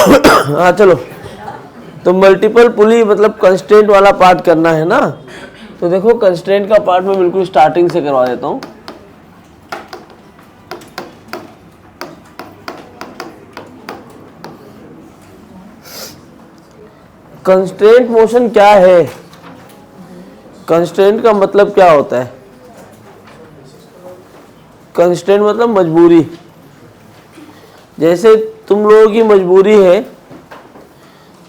हाँ चलो, तो मल्टीपल पुली मतलब कंस्ट्रेंट वाला पार्ट करना है ना। तो देखो कंस्ट्रेंट का पार्ट मैं बिल्कुल स्टार्टिंग से करवा देता हूँ। कंस्ट्रेंट मोशन क्या है? कंस्ट्रेंट का मतलब क्या होता है? कंस्ट्रेंट मतलब मजबूरी। जैसे तुम लोगों की मजबूरी है,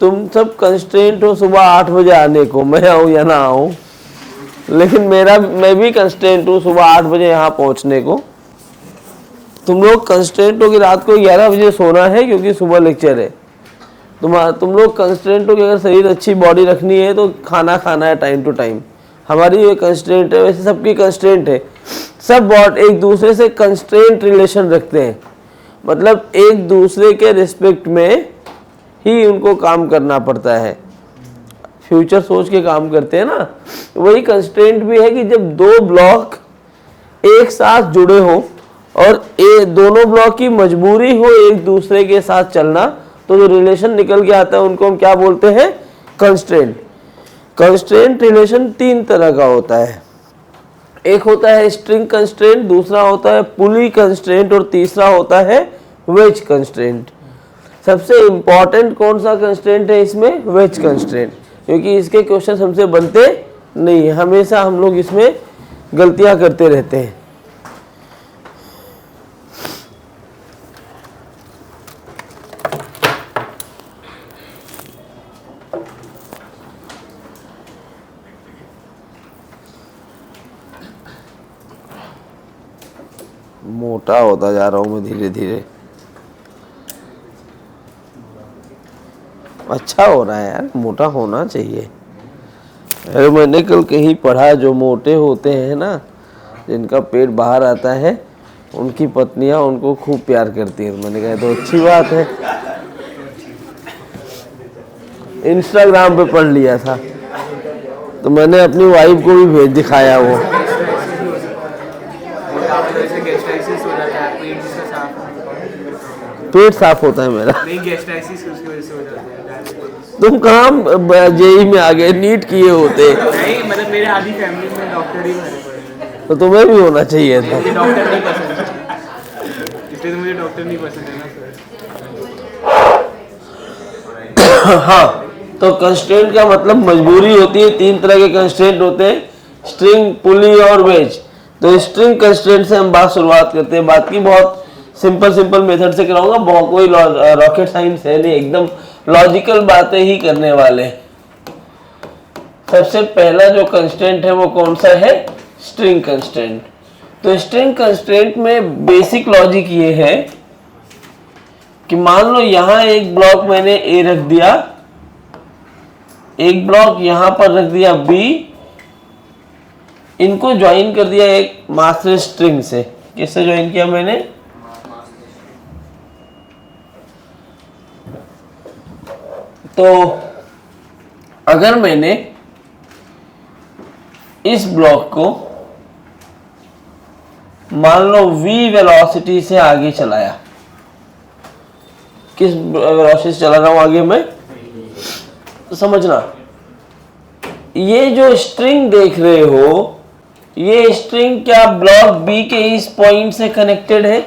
तुम सब कंस्ट्रेंट हो सुबह 8 बजे आने को, मैं आऊँ या ना आऊँ, लेकिन मैं भी कंस्ट्रेंट हूँ सुबह 8 बजे यहाँ पहुँचने को। तुम लोग कंस्ट्रेंट हो कि रात को 11 बजे सोना है क्योंकि सुबह लेक्चर है। तुम लोग कंस्ट्रेंट हो कि अगर शरीर अच्छी बॉडी रखनी है तो खाना खाना है टाइम टू टाइम। हमारी ये कंस्ट्रेंट है, वैसे सबकी कंस्ट्रेंट है। सब एक दूसरे से कंस्ट्रेंट रिलेशन रखते हैं, मतलब एक दूसरे के रिस्पेक्ट में ही उनको काम करना पड़ता है, फ्यूचर सोच के काम करते हैं ना। वही कंस्ट्रेंट भी है कि जब दो ब्लॉक एक साथ जुड़े हो और दोनों ब्लॉक की मजबूरी हो एक दूसरे के साथ चलना, तो जो रिलेशन निकल के आता है उनको हम क्या बोलते हैं? कंस्ट्रेंट। कंस्ट्रेंट रिलेशन 3 तरह का होता है। एक होता है स्ट्रिंग कंस्ट्रेंट, दूसरा होता है पुली कंस्ट्रेंट और तीसरा होता है वेज कंस्ट्रेंट। सबसे इंपॉर्टेंट कौन सा कंस्ट्रेंट है इसमें? वेज कंस्ट्रेंट, क्योंकि इसके क्वेश्चन हमसे बनते नहीं, हमेशा हम लोग इसमें गलतियां करते रहते हैं। मोटा होता जा रहा हूं मैं धीरे धीरे। अच्छा हो रहा है यार, मोटा होना चाहिए। अरे मैंने कल कहीं पढ़ा, जो मोटे होते हैं ना, जिनका पेट बाहर आता है, उनकी पत्नियां उनको खूब प्यार करती हैं। मैंने कहा तो अच्छी बात है, इंस्टाग्राम पे पढ़ लिया था, तो मैंने अपनी वाइफ को भी भेज दिखाया वो। पेट साफ होता है मेरा। नहीं, गैस्ट्राइटिस उसकी वजह से हो जाता है। तुम कहाँ जेई में आ गए, नीट किए होते? नहीं, मतलब मेरे आधी फैमिली में डॉक्टर ही भरे पड़े हैं। तो तुम्हें भी होना चाहिए था। मुझे डॉक्टर नहीं पसंद, इसलिए तो मुझे डॉक्टर नहीं पसंद है ना सर। हाँ, तो कंस्ट्रेंट का मतलब मजबूरी होती है। 3 तरह के कंस्ट्रेंट होते हैं, स्ट्रिंग, पुली और वेज। तो स्ट्रिंग कंस्ट्रेंट से हम बात शुरुआत करते हैं। बात की बहुत सिंपल मेथड से कराऊंगा, बहुत कोई रॉकेट साइंस है नहीं, एकदम लॉजिकल बातें ही करने वाले। सबसे पहला जो कंस्ट्रेंट है वो कौन सा है? String constraint. तो स्ट्रिंग कंस्ट्रेंट में बेसिक लॉजिक ये है कि मान लो यहां एक ब्लॉक मैंने ए रख दिया, एक ब्लॉक यहां पर रख दिया बी, इनको ज्वाइन कर दिया एक मास्टर स्ट्रिंग से। किससे ज्वाइन किया मैंने? तो अगर मैंने इस ब्लॉक को मान लो v वेलोसिटी से आगे चलाया, किस वेलोसिटी से चला रहा हूं आगे मैं, तो समझना, ये जो स्ट्रिंग देख रहे हो, ये स्ट्रिंग क्या ब्लॉक बी के इस पॉइंट से कनेक्टेड है?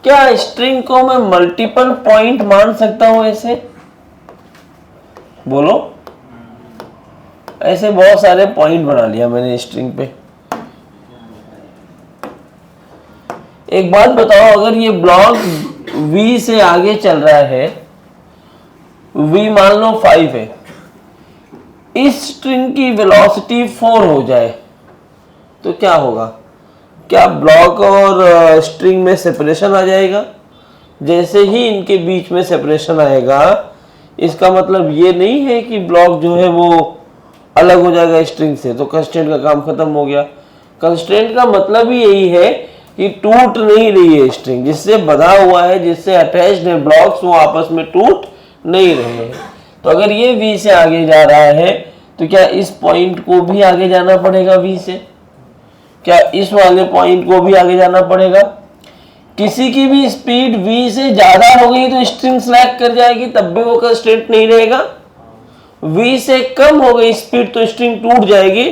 क्या स्ट्रिंग को मैं मल्टीपल पॉइंट मान सकता हूं ऐसे? बोलो। ऐसे बहुत सारे पॉइंट बना लिया मैंने स्ट्रिंग पे। एक बात बताओ, अगर ये ब्लॉक v से आगे चल रहा है, v मान लो 5 है, इस स्ट्रिंग की वेलोसिटी 4 हो जाए तो क्या होगा? क्या ब्लॉक और स्ट्रिंग में सेपरेशन आ जाएगा? जैसे ही इनके बीच में सेपरेशन आएगा, इसका मतलब ये नहीं है कि ब्लॉक जो है वो अलग हो जाएगा स्ट्रिंग से, तो कंस्ट्रेंट का काम खत्म हो गया। कंस्ट्रेंट का मतलब ही यही है कि टूट नहीं रही है स्ट्रिंग, जिससे बंधा हुआ है, जिससे अटैच्ड है ब्लॉक्स, वो आपस में टूट नहीं रहे हैं। तो अगर ये v से आगे जा रहा है तो क्या इस पॉइंट को भी आगे जाना पड़ेगा v से? क्या इस वाले पॉइंट को भी आगे जाना पड़ेगा? किसी की भी स्पीड v से ज्यादा हो गई तो स्ट्रिंग स्लैग कर जाएगी, तब भी वो कंस्ट्रेंट नहीं रहेगा। v से कम हो गई स्पीड तो स्ट्रिंग टूट जाएगी,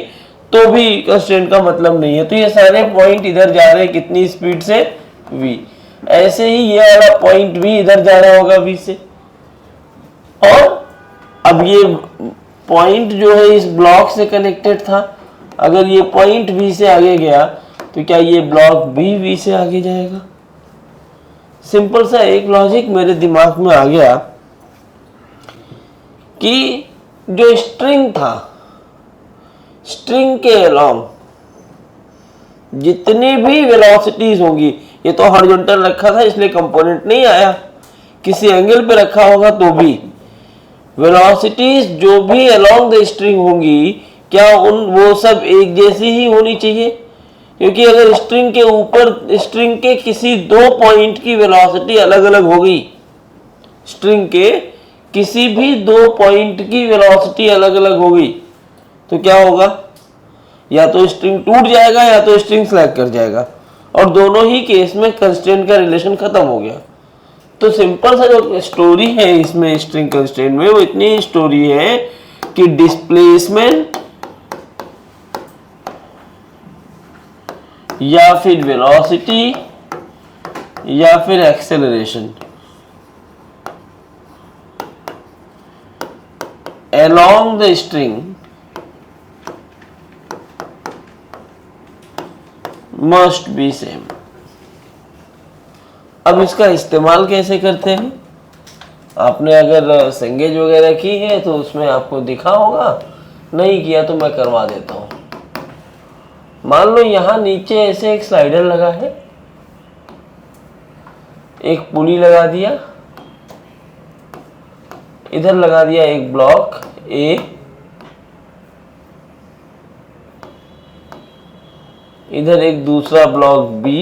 तो भी कंस्ट्रेंट का मतलब नहीं है। तो ये सारे पॉइंट इधर जा रहे हैं कितनी स्पीड से, v। ऐसे ही ये वाला पॉइंट भी इधर जा रहा होगा v से। और अब ये पॉइंट जो है इस ब्लॉक से कनेक्टेड था, अगर ये पॉइंट v से आगे गया तो क्या ये ब्लॉक भी v से आगे जाएगा। सिंपल सा एक लॉजिक मेरे दिमाग में आ गया कि जो स्ट्रिंग था, स्ट्रिंग के अलोंग जितनी भी वेलोसिटीज होंगी, ये तो हॉरिजॉन्टल रखा था इसलिए कंपोनेंट नहीं आया, किसी एंगल पे रखा होगा तो भी वेलोसिटीज जो भी अलोंग द स्ट्रिंग होंगी, क्या वो सब एक जैसी ही होनी चाहिए। क्योंकि अगर स्ट्रिंग के ऊपर स्ट्रिंग के किसी दो पॉइंट की वेलोसिटी अलग अलग हो गई, स्ट्रिंग के किसी भी दो पॉइंट की वेलोसिटी अलग अलग हो गई, तो क्या होगा, या तो स्ट्रिंग टूट जाएगा या तो स्ट्रिंग स्लैग कर जाएगा। और दोनों ही केस में कंस्ट्रेंट का रिलेशन खत्म हो गया। तो सिंपल सा जो स्टोरी है इसमें स्ट्रिंग कंस्ट्रेंट में, वो इतनी स्टोरी है कि डिस्प्लेसमेंट या फिर वेलोसिटी या फिर acceleration along the string must be same। अब इसका इस्तेमाल कैसे करते हैं, आपने अगर संगेज वगैरह की है तो उसमें आपको दिखा होगा, नहीं किया तो मैं करवा देता हूं। मान लो यहां नीचे ऐसे एक स्लाइडर लगा है, एक पुली लगा दिया, इधर लगा दिया एक ब्लॉक A, इधर एक दूसरा ब्लॉक B,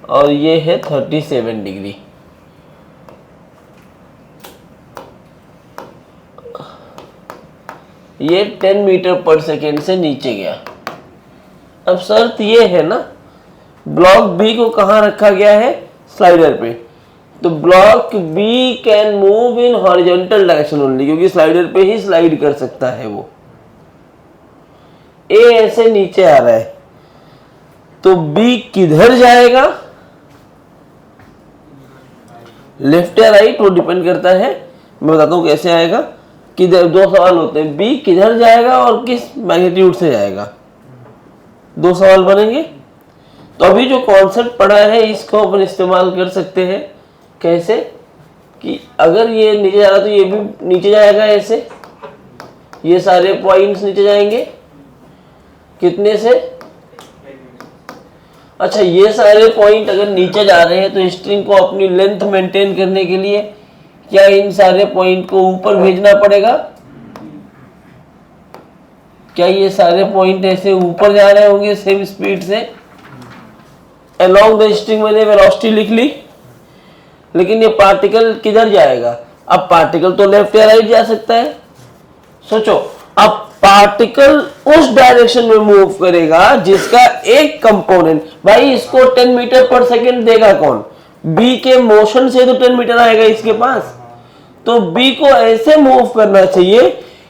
और ये है 37 डिग्री। ये 10 मीटर पर सेकेंड से नीचे गया। अब शर्त ये है ना, ब्लॉक B को कहां रखा गया है, स्लाइडर पे, तो block B can move in horizontal direction only, क्योंकि स्लाइडर पे ही स्लाइड कर सकता है वो। A ऐसे नीचे आ रहा है तो B किधर जाएगा, लेफ्ट या राइट वो डिपेंड करता है, मैं बताता हूं कैसे आएगा। किधर, दो सवाल होते हैं, B किधर जाएगा और किस मैग्नीट्यूड से जाएगा, दो सवाल बनेंगे। तो अभी जो कॉन्सेप्ट पढ़ा है इसको अपन इस्तेमाल कर सकते हैं। कैसे, कि अगर ये नीचे जा रहा तो ये भी नीचे जाएगा, ऐसे ये सारे पॉइंट्स नीचे जाएंगे, कितने से, अच्छा ये सारे पॉइंट अगर नीचे जा रहे हैं तो स्ट्रिंग को अपनी लेंथ मेंटेन करने के लिए क्या इन सारे पॉइंट को ऊपर भेजना पड़ेगा, क्या ये सारे पॉइंट ऐसे ऊपर जा रहे होंगे सेम स्पीड से। अलोंग द स्ट्रिंग मैंने वेलोसिटी लिख ली, लेकिन ये पार्टिकल किधर जाएगा, अब पार्टिकल तो लेफ्ट या राइट जा सकता है। सोचो, अब पार्टिकल उस डायरेक्शन में मूव करेगा जिसका एक कंपोनेंट, भाई इसको 10 मीटर पर सेकेंड देगा कौन, B के मोशन से तो 10 मीटर आएगा इसके पास, तो B को ऐसे मूव करना चाहिए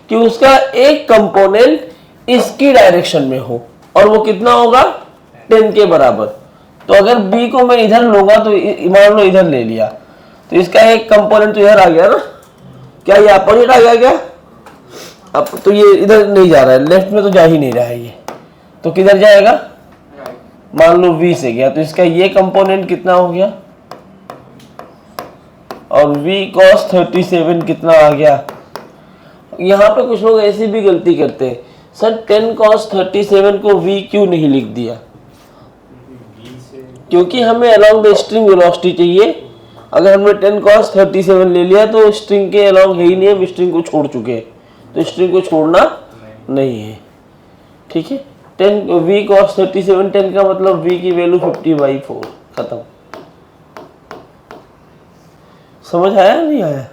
कि उसका एक कंपोनेंट इसकी डायरेक्शन में हो, और वो कितना होगा, 10 के बराबर। तो अगर B को मैं इधर लूंगा तो मान लो इधर ले लिया, तो इसका एक कंपोनेंट तो इधर आ गया ना, क्या ये अपोजिट आ गया क्या, अब तो ये इधर नहीं जा रहा है, लेफ्ट में तो जा ही नहीं रहा है ये, तो किधर जाएगा, मान लो V से गया तो इसका ये कंपोनेंट कितना हो गया, और V cos 37 कितना आ गया। यहाँ पे कुछ लोग ऐसी भी गलती करते हैं, सर 10 cos 37 को V क्यों नहीं लिख दिया, क्योंकि हमें अलोंग द स्ट्रिंग वेलोसिटी चाहिए। अगर हमने 10 cos 37 ले लिया तो स्ट्रिंग के अलोंग है ही नहीं, हम स्ट्रिंग को छोड़ चुके हैं, तो स्ट्रिंग को छोड़ना नहीं है, ठीक है। 10 V cos 37, 10 का मतलब V की वैल्यू 50/4, खत्म। समझ आया नहीं आया,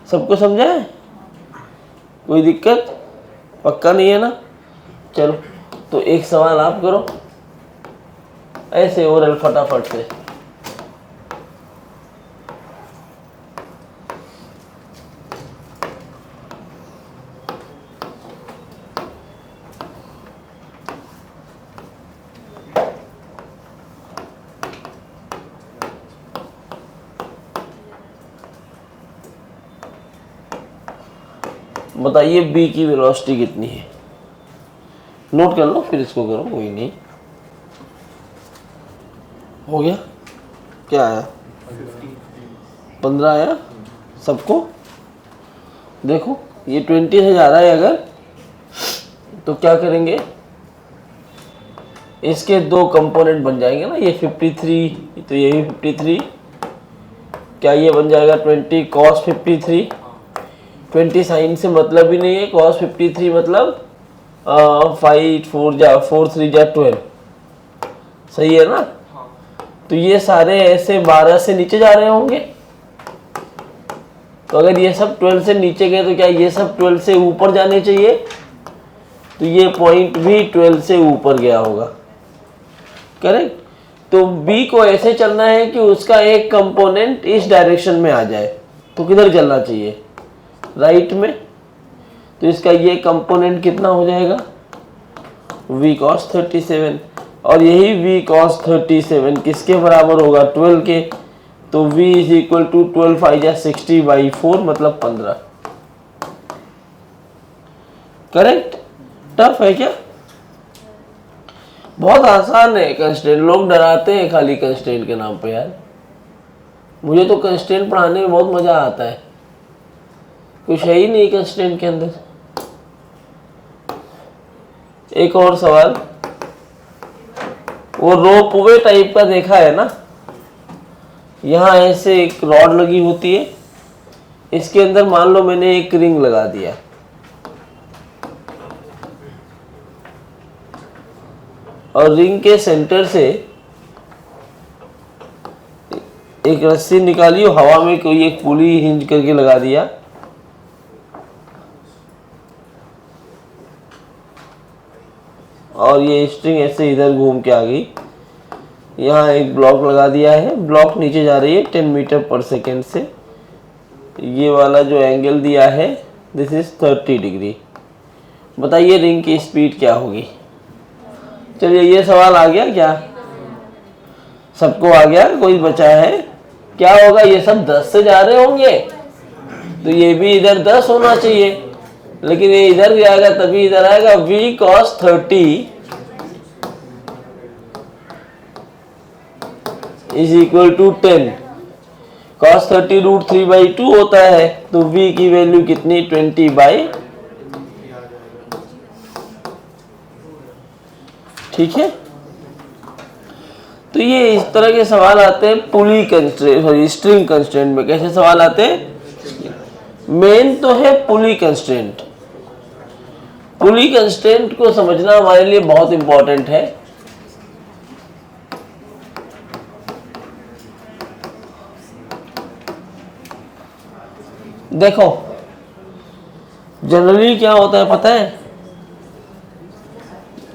सबको समझा है, कोई दिक्कत, पक्का नहीं है ना। चलो तो एक सवाल आप करो। ऐसे ओरल फटाफट से। बताइए बी की वेलोसिटी कितनी है? नोट कर लो फिर इसको करो, कोई नहीं। हो गया? क्या आया? 15 आया सबको। देखो ये 20 से जा रहा है अगर, तो क्या करेंगे, इसके दो कंपोनेंट बन जाएंगे ना, ये 53 तो ये भी 53, क्या ये बन जाएगा 20 cos 53। 20 साइन से मतलब ही नहीं है, cos 53 मतलब 5 4 3 जा 12, सही है ना। तो ये सारे ऐसे 12 से नीचे जा रहे होंगे, तो अगर ये सब 12 से नीचे गए तो क्या ये सब 12 से ऊपर जाने चाहिए, तो ये पॉइंट भी 12 से ऊपर गया होगा, करेक्ट। तो B को ऐसे चलना है कि उसका एक कंपोनेंट इस डायरेक्शन में आ जाए, तो किधर चलना चाहिए, राइट में। तो इसका ये कंपोनेंट कितना हो जाएगा, V cos 37, और यही V cos 37 किसके बराबर होगा, 12 के। तो V इज इक्वल टू 12 5 जा 60/4 मतलब 15, करेक्ट। टफ है क्या? बहुत आसान है कंस्ट्रेंट, लोग डराते हैं खाली कंस्ट्रेंट के नाम पे यार। मुझे तो कंस्ट्रेंट पढ़ाने में बहुत मजा आता है, कुछ है ही नहीं कंस्ट्रेंट के अंदर। एक और सवाल, वो रोपवे टाइप का देखा है ना, यहाँ ऐसे एक रॉड लगी होती है, इसके अंदर मान लो मैंने एक रिंग लगा दिया, और रिंग के सेंटर से एक रस्सी निकाली और हवा में कोई एक पुली हिंज करके लगा दिया, और ये स्ट्रिंग ऐसे इधर घूम के आ गई। यहाँ एक ब्लॉक लगा दिया है, ब्लॉक नीचे जा रही है 10 मीटर पर सेकेंड से। ये वाला जो एंगल दिया है दिस इज 30 डिग्री। बताइए रिंग की स्पीड क्या होगी। चलिए ये सवाल आ गया क्या, सबको आ गया, कोई बचा है? क्या होगा, ये सब 10 से जा रहे होंगे, तो ये भी इधर 10 होना चाहिए, लेकिन ये इधर भी आएगा तभी इधर आएगा। V cos 30 is equal to 10, cos 30 √3/2 होता है, तो V की वैल्यू कितनी, 20/, ठीक है। तो ये इस तरह के सवाल आते हैं पुली कंस्ट्रेंट, सॉरी स्ट्रिंग कंस्ट्रेंट में। कैसे सवाल आते हैं, मेन तो है पुली कंस्ट्रेंट। पुली कंस्ट्रेंट को समझना हमारे लिए बहुत इंपॉर्टेंट है। देखो जनरली क्या होता है पता है,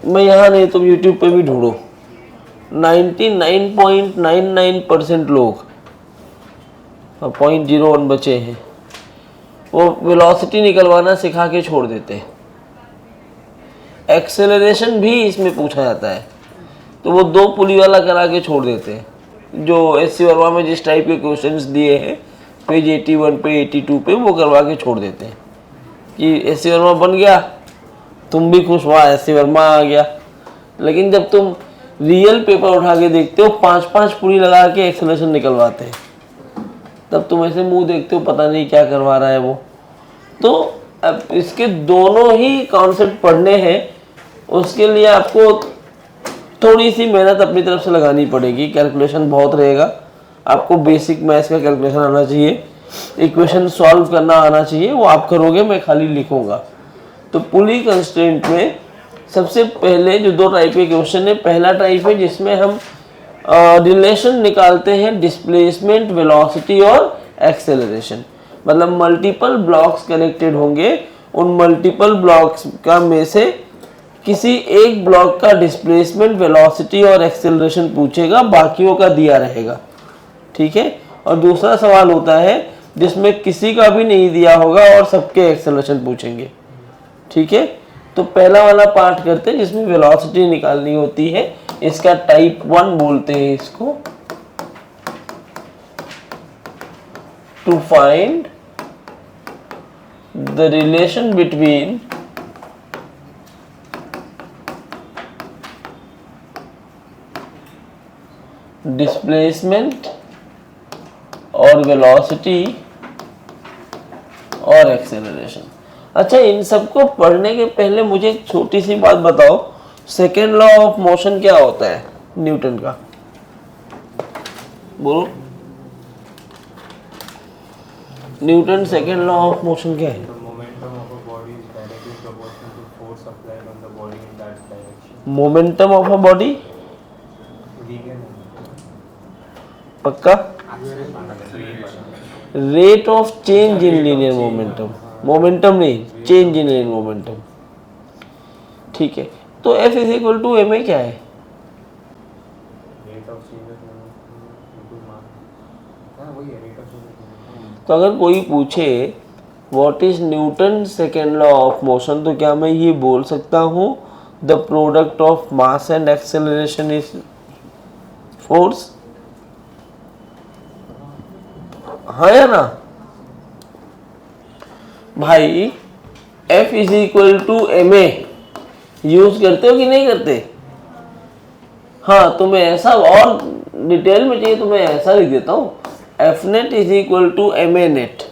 मैं यहां नहीं, तुम YouTube पे भी ढूंढो, 99.99% लोग, 0.01 बचे हैं, वो वेलोसिटी निकलवाना सिखा के छोड़ देते हैं। एक्सेलरेशन भी इसमें पूछा जाता है, तो वो 2 पुली वाला करा के छोड़ देते हैं। जो SC वर्मा में जिस टाइप के क्वेश्चंस दिए हैं पेज 81 पे 82 पे, वो करवा के छोड़ देते हैं कि SC वर्मा बन गया, तुम भी खुश, हुआ SC वर्मा आ गया। लेकिन जब तुम रियल पेपर उठा के देखते हो, 5-5 पुली लगा के एक्सेलरेशन निकलवाते हैं, तब तुम ऐसे मुंह देखते हो, पता नहीं क्या करवा रहा है वो। तो अब इसके दोनों ही कॉन्सेप्ट पढ़ने हैं, उसके लिए आपको थोड़ी सी मेहनत अपनी तरफ से लगानी पड़ेगी। कैलकुलेशन बहुत रहेगा, आपको बेसिक मैथ्स का कैलकुलेशन आना चाहिए, इक्वेशन सॉल्व करना आना चाहिए, वो आप करोगे, मैं खाली लिखूंगा। तो पुली कंस्ट्रेंट में सबसे पहले जो 2 टाइप के क्वेश्चन है, पहला टाइप है जिसमें हम रिलेशन निकालते हैं डिस्प्लेसमेंट, वेलोसिटी और एक्सेलरेशन। मतलब मल्टीपल ब्लॉक्स कनेक्टेड होंगे, उन मल्टीपल ब्लॉक्स का में से किसी एक ब्लॉक का डिस्प्लेसमेंट, वेलोसिटी और एक्सेलरेशन पूछेगा, बाकियों का दिया रहेगा, ठीक है। और दूसरा सवाल होता है जिसमें किसी का भी नहीं दिया होगा और सबके एक्सेलरेशन पूछेंगे, ठीक है। तो पहला वाला पार्ट करते हैं जिसमें वेलोसिटी निकालनी होती है, इसका टाइप 1 बोलते हैं इसको। To find the relation between displacement और वेलोसिटी और एक्सेलरेशन। अच्छा, इन सबको पढ़ने के पहले मुझे एक छोटी सी बात बताओ, सेकेंड लॉ ऑफ मोशन क्या होता है न्यूटन का? बोलो, Newton second law of motion क्या है? मोमेंटम ऑफ अ बॉडी, पक्का? Rate of change in linear momentum, momentum नहीं, चेंज इन लीनियर मोमेंटम, ठीक है। तो F is equal to M A क्या है? तो अगर कोई पूछे what is Newton second law of motion, तो क्या मैं ये बोल सकता हूँ the product of mass and acceleration is force? हाँ या ना भाई? F is equal to M A use करते हो कि नहीं करते? हाँ, तुम्हें ऐसा और डिटेल में चाहिए तो मैं ऐसा लिख देता हूँ, F net is equal to M A net.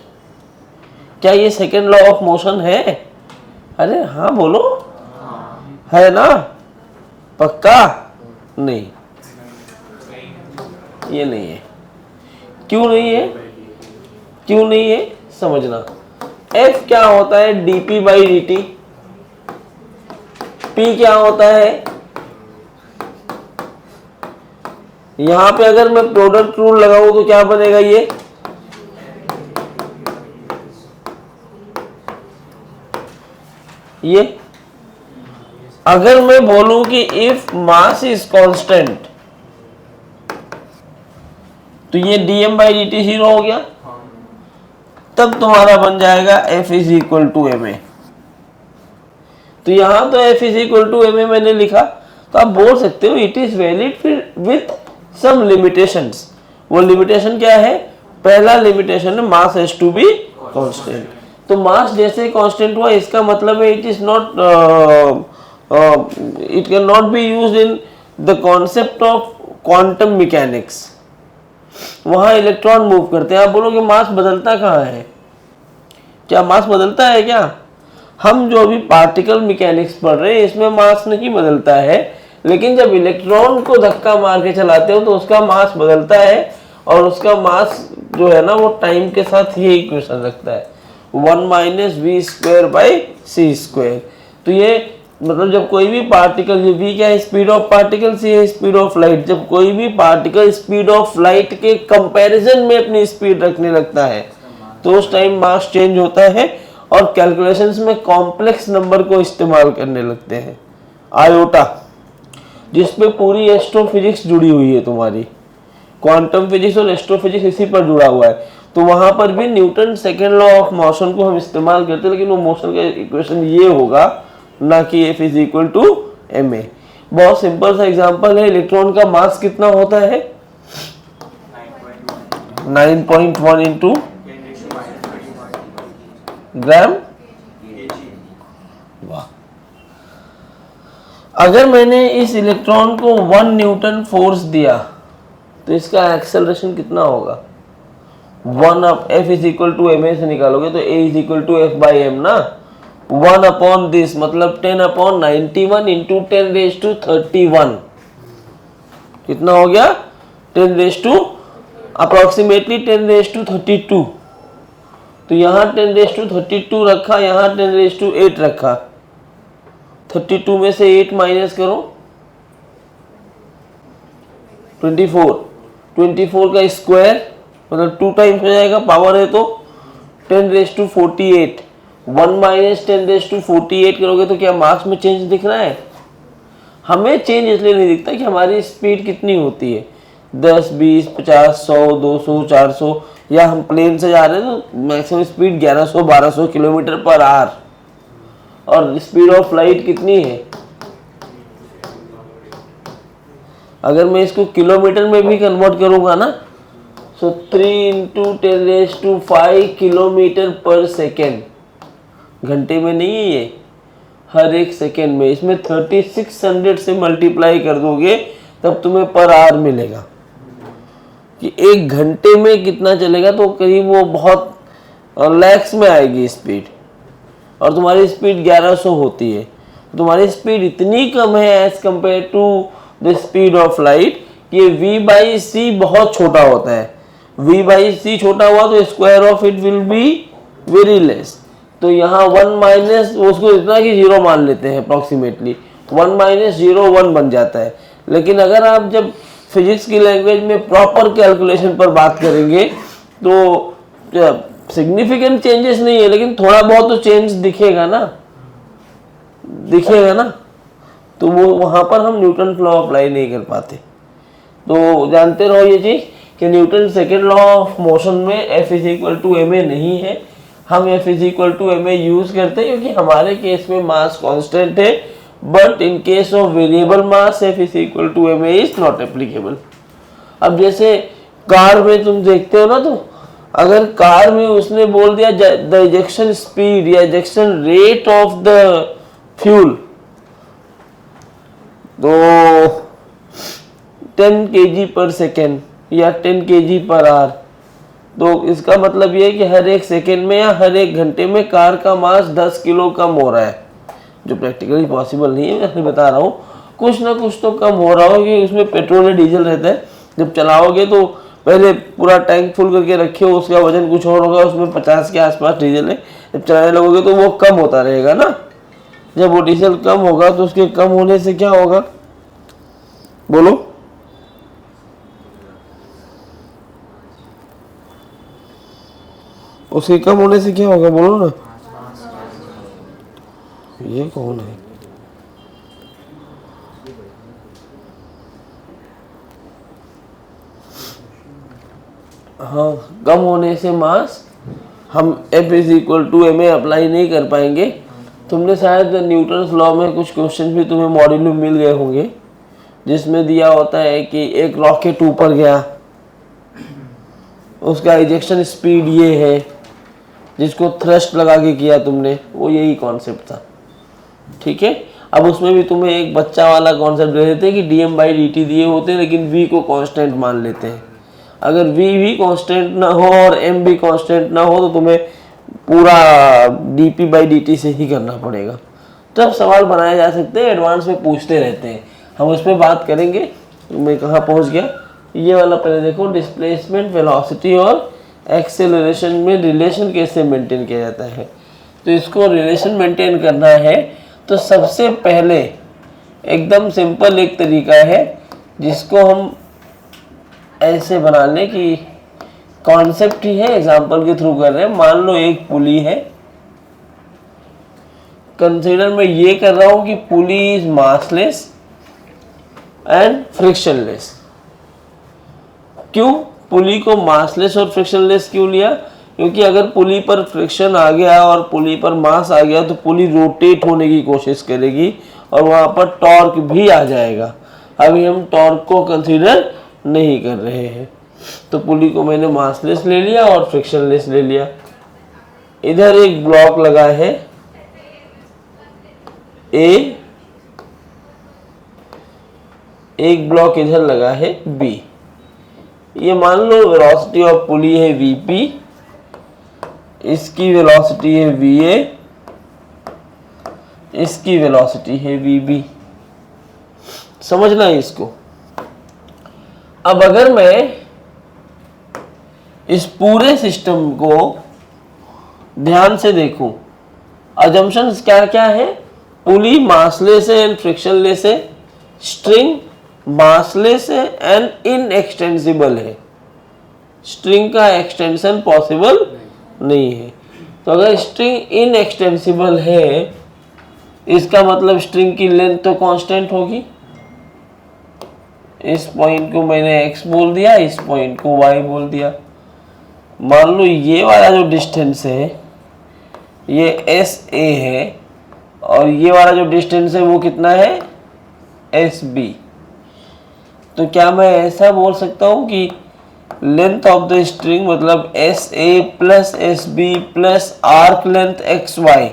क्या ये सेकेंड लॉ ऑफ मोशन है? अरे हाँ बोलो, है ना? पक्का? नहीं, ये नहीं है। क्यों नहीं है? क्यों नहीं है समझना। F क्या होता है? dp by dt। P क्या होता है? यहां पे अगर मैं प्रोडक्ट रूल लगाऊं तो क्या बनेगा? ये अगर मैं बोलूं कि इफ मास इज कांस्टेंट तो ये dm बाई dt 0 हो गया, तब तुम्हारा बन जाएगा F is equal to M A. तो यहां तो F is equal to M A मैंने लिखा, तो आप बोल सकते हो इट इज वैलिड फिर विथ सम लिमिटेशंस। वो लिमिटेशन क्या है? पहला लिमिटेशन है mass has to be constant. तो मास जैसे कांस्टेंट हुआ, इसका मतलब है it is not, it can not be used in the concept of quantum mechanics. वहां इलेक्ट्रॉन मूव करते हैं। आप बोलोगे मास बदलता कहाँ है? क्या मास बदलता है क्या? हम जो अभी पार्टिकल मैकेनिक्स पढ़ रहे हैं इसमें मास नहीं बदलता है, लेकिन जब इलेक्ट्रॉन को धक्का मार के चलाते हो तो उसका मास बदलता है, और उसका मास जो है ना वो टाइम के साथ ये इक्वेशन रखता है 1 minus V square by C square. तो ये मतलब जब कोई भी पार्टिकल, ये v क्या है? स्पीड ऑफ पार्टिकल, c है स्पीड ऑफ लाइट। जब कोई भी पार्टिकल स्पीड ऑफ लाइट के कंपैरिजन में अपनी स्पीड रखने लगता है तो उस टाइम मास चेंज होता है, और कैलकुलेशंस में कॉम्प्लेक्स नंबर को इस्तेमाल करने लगते हैं, आयोटा, जिसपे पूरी एस्ट्रोफिजिक्स जुड़ी हुई है तुम्हारी। क्वांटम फिजिक्स और एस्ट्रोफिजिक्स इसी पर जुड़ा हुआ है। तो वहां पर भी Newton second law of motion को हम इस्तेमाल करते हैं, लेकिन वो मोशन का इक्वेशन ये होगा, ना कि F is equal to M A. बहुत सिंपल सा एग्जांपल है, इलेक्ट्रॉन का मास कितना होता है? 9.1 इंटू ग्राम। वाह। अगर मैंने इस इलेक्ट्रॉन को 1 न्यूटन फोर्स दिया तो इसका एक्सेलरेशन कितना होगा? 1 अप F is equal to M A से निकालोगे तो A is equal to F by M ना। 1 अपॉन दिस मतलब 10 अपॉन 91 इंटू 10 रेज टू 31। कितना हो गया? 10 raise to approximately 10 raise to 32। तो यहाँ 10 रेज टू 32 रखा, यहाँ 10 रेज टू 8 रखा। 32 में से 8 माइनस करो, 24। 24 का स्क्वायर मतलब 2 टाइम्स हो जाएगा, पावर है तो 10 रेज टू 48। 1 माइनस 10⁴ करोगे तो क्या मास में चेंज दिख रहा है? हमें चेंज इसलिए नहीं दिखता कि हमारी स्पीड कितनी होती है, 10, 20, 50, 100, 200, 400, या हम प्लेन से जा रहे हैं तो maximum speed 1100, 1200 kilometre per hour, और स्पीड ऑफ लाइट कितनी है? अगर मैं इसको किलोमीटर में भी कन्वर्ट करूंगा ना, सो 3 × 10⁵ किलोमीटर पर सेकेंड, घंटे में नहीं है ये, हर एक सेकेंड में। इसमें 3600 से मल्टीप्लाई कर दोगे तब तुम्हें पर आवर मिलेगा कि एक घंटे में कितना चलेगा, तो करीब वो बहुत लैक्स में आएगी स्पीड, और तुम्हारी स्पीड 1100 होती है। तुम्हारी स्पीड इतनी कम है as compare to the speed of light कि v/c बहुत छोटा होता है। v/c छोटा हुआ तो square of it will be very less. तो यहाँ 1 माइनस, उसको इतना कि 0 मान लेते हैं अप्रॉक्सीमेटली, 1 माइनस 0 1 बन जाता है। लेकिन अगर आप जब फिजिक्स की लैंग्वेज में प्रॉपर कैलकुलेशन पर बात करेंगे तो सिग्निफिकेंट चेंजेस नहीं है, लेकिन थोड़ा बहुत तो चेंज दिखेगा ना, तो वो वहाँ पर हम न्यूटन लॉ अप्लाई नहीं कर पाते। तो जानते रहो ये चीज़ कि Newton second law of motion में F = ma नहीं है। हम F = ma यूज़ करते हैं क्योंकि हमारे केस में मास कांस्टेंट है, but in case of variable mass F = ma is not applicable. अब जैसे कार में तुम देखते हो ना, तो अगर कार में उसने बोल दिया द इजेक्शन स्पीड या ejection rate of the fuel, तो 10 kg/s या 10 kg/h, तो इसका मतलब ये है कि हर एक सेकेंड में या हर एक घंटे में कार का मास 10 किलो कम हो रहा है, जो प्रैक्टिकली पॉसिबल नहीं है। मैं बता रहा हूँ कुछ ना कुछ तो कम हो रहा हो, कि उसमें पेट्रोल या डीजल रहता है। जब चलाओगे तो पहले पूरा टैंक फुल करके रखे हो, उसका वजन कुछ और होगा, उसमें 50 के आसपास डीजल है। जब चलाने लगोगे तो वो कम होता रहेगा ना। जब वो डीजल कम होगा तो उसके कम होने से क्या होगा, बोलो? उसके कम होने से क्या होगा, बोलो ना। ये कौन है? हाँ, कम होने से मास हम F = ma अप्लाई नहीं कर पाएंगे। तुमने शायद न्यूटन्स लॉ में कुछ क्वेश्चन भी तुम्हें मॉड्यूल में मिल गए होंगे, जिसमें दिया होता है कि एक रॉकेट ऊपर गया, उसका इजेक्शन स्पीड ये है, जिसको थ्रस्ट लगा के किया तुमने, वो यही कॉन्सेप्ट था। ठीक है। अब उसमें भी तुम्हें एक बच्चा वाला कॉन्सेप्ट दे देते हैं कि dm/dt दिए होते हैं, लेकिन v को कांस्टेंट मान लेते हैं। अगर v भी कांस्टेंट ना हो और m भी कांस्टेंट ना हो तो तुम्हें पूरा dp/dt से ही करना पड़ेगा। तब सवाल बनाए जा सकते हैं, एडवांस में पूछते रहते हैं, हम उस पर बात करेंगे। मैं कहाँ पहुँच गया, ये वाला पहले देखो, डिस्प्लेसमेंट, वेलोसिटी और एक्सेलरेशन में रिलेशन कैसे मेंटेन किया जाता है। तो इसको रिलेशन मेंटेन करना है तो सबसे पहले एकदम सिंपल एक तरीका है, जिसको हम ऐसे बना लें कि कॉन्सेप्ट ही है, एग्जांपल के थ्रू कर रहे हैं। मान लो एक पुली है, कंसीडर मैं ये कर रहा हूं कि pulley is massless and frictionless. क्यों पुली को मासलेस और फ्रिक्शनलेस क्यों लिया? क्योंकि अगर पुली पर फ्रिक्शन आ गया और पुली पर मास आ गया तो पुली रोटेट होने की कोशिश करेगी और वहां पर टॉर्क भी आ जाएगा। अभी हम टॉर्क को कंसीडर नहीं कर रहे हैं, तो पुली को मैंने मासलेस ले लिया और फ्रिक्शनलेस ले लिया। इधर एक ब्लॉक लगा है ए, एक ब्लॉक इधर लगा है बी। ये मान लो वेलोसिटी ऑफ पुली है vp, इसकी वेलोसिटी है va, इसकी वेलोसिटी है vb। समझना है इसको। अब अगर मैं इस पूरे सिस्टम को ध्यान से देखूं, अजम्पशंस क्या क्या है? पुली मासलेस है एंड फ्रिक्शनलेस है, स्ट्रिंग मासलेस है एंड इनएक्सटेंसिबल है, स्ट्रिंग का एक्सटेंशन पॉसिबल नहीं है। तो अगर स्ट्रिंग इनएक्सटेंसिबल है इसका मतलब स्ट्रिंग की लेंथ तो कांस्टेंट होगी। इस पॉइंट को मैंने x बोल दिया, इस पॉइंट को y बोल दिया। मान लो ये वाला जो डिस्टेंस है ये SA है और ये वाला जो डिस्टेंस है वो कितना है SB। तो क्या मैं ऐसा बोल सकता हूँ कि लेंथ ऑफ द स्ट्रिंग मतलब SA plus SB plus arc length XY,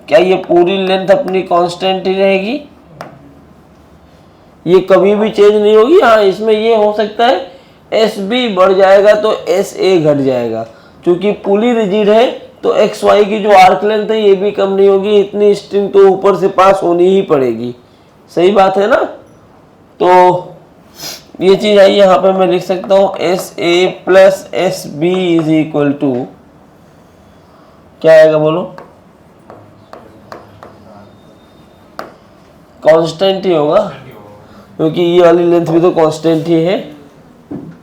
क्या ये पूरी लेंथ अपनी कांस्टेंट ही रहेगी? ये कभी भी चेंज नहीं होगी। हाँ, इसमें ये हो सकता है SB बढ़ जाएगा तो SA घट जाएगा, क्योंकि पुली रिजिड है तो XY की जो आर्क लेंथ है ये भी कम नहीं होगी, इतनी स्ट्रिंग तो ऊपर से पास होनी ही पड़ेगी। सही बात है ना? तो ये चीज आई, यहाँ पे मैं लिख सकता हूँ SA plus SB is equal to क्या आएगा बोलो? कांस्टेंट ही होगा, क्योंकि ये वाली लेंथ भी तो कांस्टेंट ही है।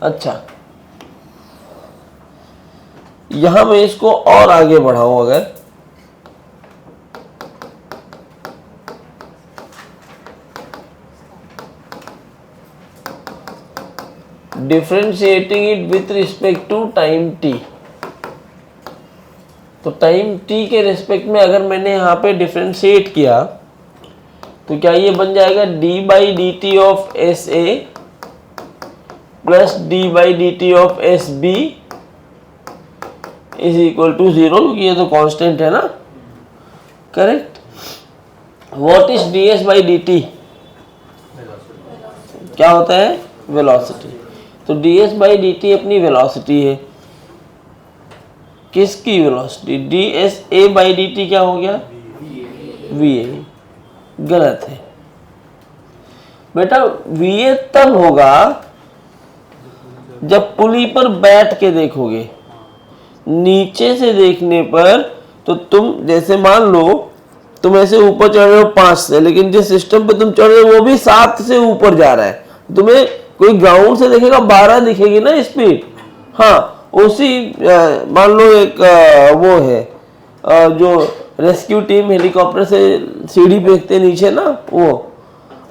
अच्छा, यहां मैं इसको और आगे बढ़ाऊं, अगर differentiating it with respect to time t, तो टाइम t के रिस्पेक्ट में अगर मैंने यहाँ पे डिफरेंशिएट किया तो क्या ये बन जाएगा d by D T of SA plus d by D T of SB is equal to 0, क्योंकि ये तो कांस्टेंट है ना। Correct. What is ds by D T? क्या होता है? वेलोसिटी। तो ds बाई डी टी अपनी वेलोसिटी है। किसकी velocity? dSA by D T क्या हो गया? VA। गलत है बेटा। VA तब होगा जब पुली पर बैठ के देखोगे। नीचे से देखने पर तो तुम जैसे मान लो तुम ऐसे ऊपर चढ़ रहे हो 5 से, लेकिन जिस सिस्टम पे तुम चढ़ रहे हो वो भी 7 से ऊपर जा रहा है, तुम्हें कोई ग्राउंड से देखेगा 12 दिखेगी ना स्पीड। हाँ, उसी मान लो एक वो है जो रेस्क्यू टीम हेलीकॉप्टर से सीढ़ी फेंकते नीचे ना, वो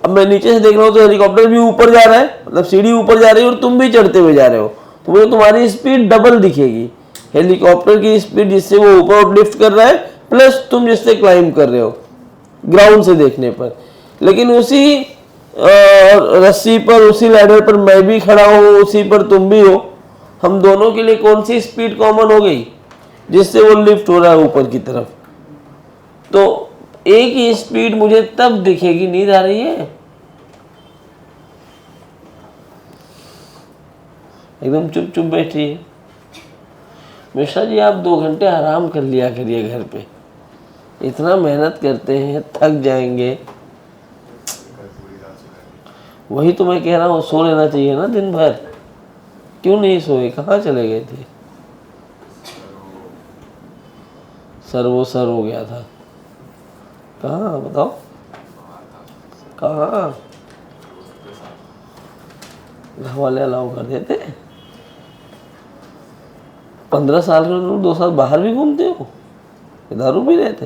अब मैं नीचे से देख रहा हूँ तो हेलीकॉप्टर भी ऊपर जा रहा है, मतलब सीढ़ी ऊपर जा रही है और तुम भी चढ़ते हुए जा रहे हो, तो मुझे तुम्हारी स्पीड डबल दिखेगी। हेलीकॉप्टर की स्पीड जिससे वो ऊपर लिफ्ट कर रहा है प्लस तुम जिससे क्लाइंब कर रहे हो ग्राउंड से देखने पर। लेकिन उसी रस्सी पर, उसी लैडर पर मैं भी खड़ा हूँ, उसी पर तुम भी हो, हम दोनों के लिए कौन सी स्पीड कॉमन हो गई? जिससे वो लिफ्ट हो रहा है ऊपर की तरफ। तो एक ही स्पीड मुझे तब दिखेगी, नींद आ रही है? एकदम चुप चुप बैठी है। मिश्रा जी आप 2 घंटे आराम कर लिया करिए घर पे, इतना मेहनत करते हैं, थक जाएंगे। वही तो मैं कह रहा हूँ, सो लेना चाहिए ना दिन भर। क्यों नहीं सोए? कहाँ चले गए थे? सर वो सर हो गया था। कहाँ बताओ? कहाँ? घर वाले अलाउ कर देते? 15 साल के तुम 2 साल बाहर भी घूमते हो, दारू भी रहते,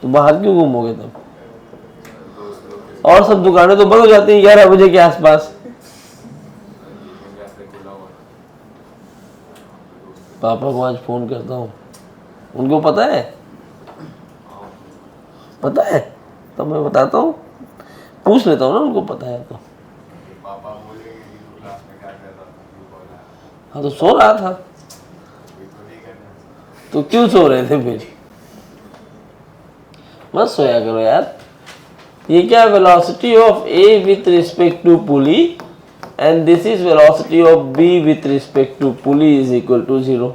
तो बाहर क्यों घूमोगे तब? और सब दुकानें तो बंद हो जाती हैं 11 बजे के आसपास। पापा को आज फोन करता हूँ, उनको पता है? पता है तो मैं बताता हूँ, पूछ लेता हूँ ना, उनको पता है तो। हाँ तो सो रहा था, तो क्यों सो रहे थे फिर? मत सोया करो यार। ये क्या? Velocity of A with respect to pulley and this is velocity of B with respect to pulley is equal to 0।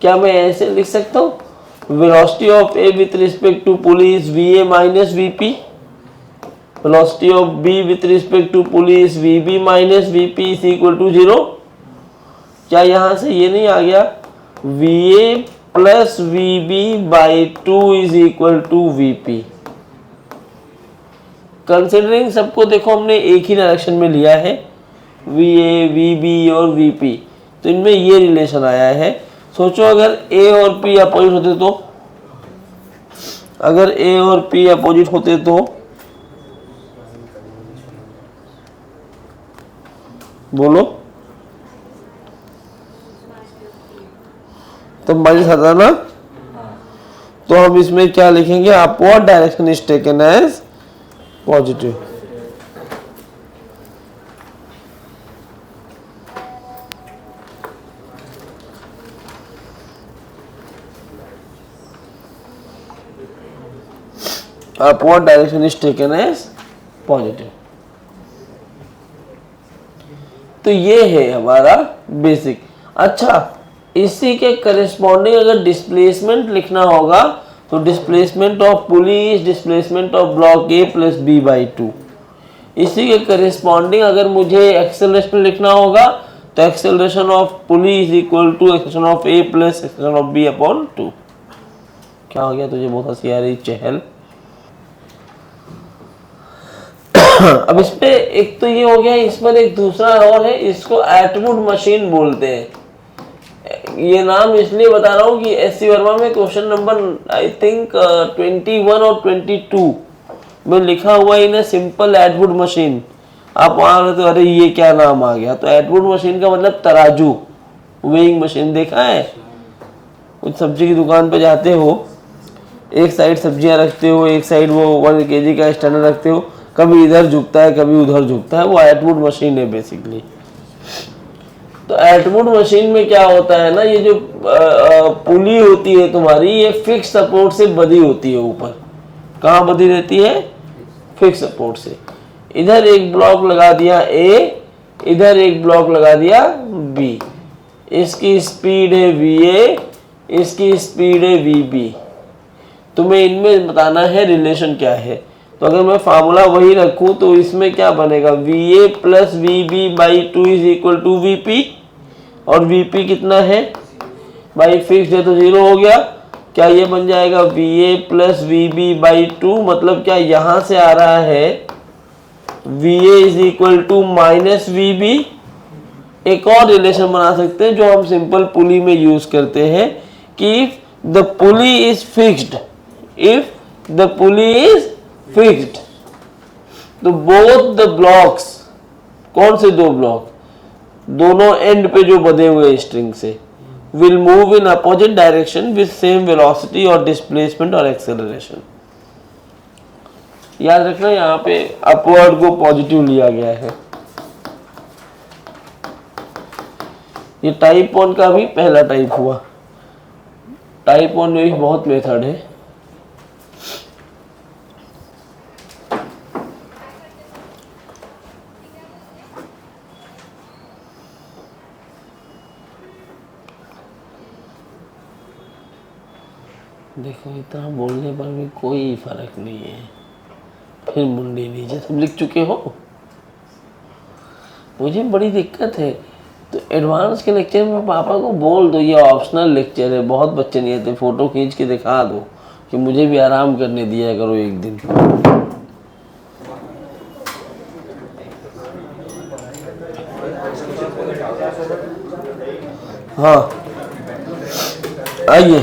क्या मैं ऐसे लिख सकता हूँ? Velocity of A with respect to pulley is VA minus VP, velocity of B with respect to pulley is VB minus VP is equal to 0। क्या यहां से ये नहीं आ गया? VA plus VB by 2 is equal to VP। Considering सबको देखो हमने एक ही डायरेक्शन में लिया है, VA, VB और VP। तो इनमें ये रिलेशन आया है। सोचो अगर ए और पी अपोजिट होते तो, अगर ए और पी अपोजिट होते तो बोलो, तो माइनस आता ना। तो हम इसमें क्या लिखेंगे, upward direction is taken as positive. Upward direction is taken as positive. तो ये है हमारा बेसिक। अच्छा, इसी के करेस्पॉन्डिंग अगर डिस्प्लेसमेंट लिखना होगा तो displacement of pulley is displacement of block A plus B by 2। इसी के करेस्पॉन्डिंग अगर मुझे एक्सेलरेशन लिखना होगा तो acceleration of pulley is equal to acceleration of A plus acceleration of B upon 2। क्या हो गया तुझे, बहुत हंसी आ रही चहल। अब इस पे एक तो ये हो गया, इस पर एक दूसरा और है, इसको एटवुड मशीन बोलते हैं। ये नाम इसलिए बता रहा हूँ कि एससी वर्मा में क्वेश्चन नंबर आई थिंक 21 और 22 में लिखा हुआ इन ए सिंपल एटवुड मशीन। आप वहां तो अरे ये क्या नाम आ गया, तो एटवुड मशीन का मतलब तराजू, वेइंग मशीन। देखा है, कुछ सब्जी की दुकान पे जाते हो, एक साइड सब्जियां रखते हो, एक साइड वो 1 kg का स्टैंडर रखते हो, कभी इधर झुकता है कभी उधर झुकता है, वो एटवुड मशीन है बेसिकली। तो एटवुड मशीन में क्या होता है ना, ये जो पुली होती है तुम्हारी, ये फिक्स सपोर्ट से बंधी होती है ऊपर। कहाँ बंधी रहती है, फिक्स सपोर्ट से। इधर एक ब्लॉक लगा दिया ए, इधर एक ब्लॉक लगा दिया बी। इसकी स्पीड है VA, इसकी स्पीड है VB। तुम्हें इनमें बताना है रिलेशन क्या है। तो अगर मैं फार्मूला वही रखूं तो इसमें क्या बनेगा, VA plus VB by 2 is equal to VP। और VP कितना है भाई, फिक्स है तो 0 हो गया। क्या ये बन जाएगा VA प्लस VB बाई 2, मतलब क्या यहां से आ रहा है VA is equal to minus VB। एक और रिलेशन बना सकते हैं जो हम सिंपल पुली में यूज करते हैं कि the pulley is fixed, if the pulley is fixed तो बोथ द ब्लॉक्स, कौन से दो ब्लॉक, दोनों एंड पे जो बंधे हुए स्ट्रिंग से, will move in opposite direction with same velocity और डिस्प्लेसमेंट और एक्सेलरेशन। याद रखना यहाँ पे अपवर्ड को पॉजिटिव लिया गया है। ये टाइप 1 का भी पहला टाइप हुआ। टाइप 1 में भी बहुत मेथड है। देखो इतना बोलने पर भी कोई फर्क नहीं है, फिर मुंडी नीचे सब लिख चुके हो। मुझे बड़ी दिक्कत है, तो एडवांस के लेक्चर में पापा को बोल दो ये ऑप्शनल लेक्चर है, बहुत बच्चे नहीं आते, फोटो खींच के दिखा दो कि मुझे भी आराम करने दिया करो एक दिन। हाँ आइए,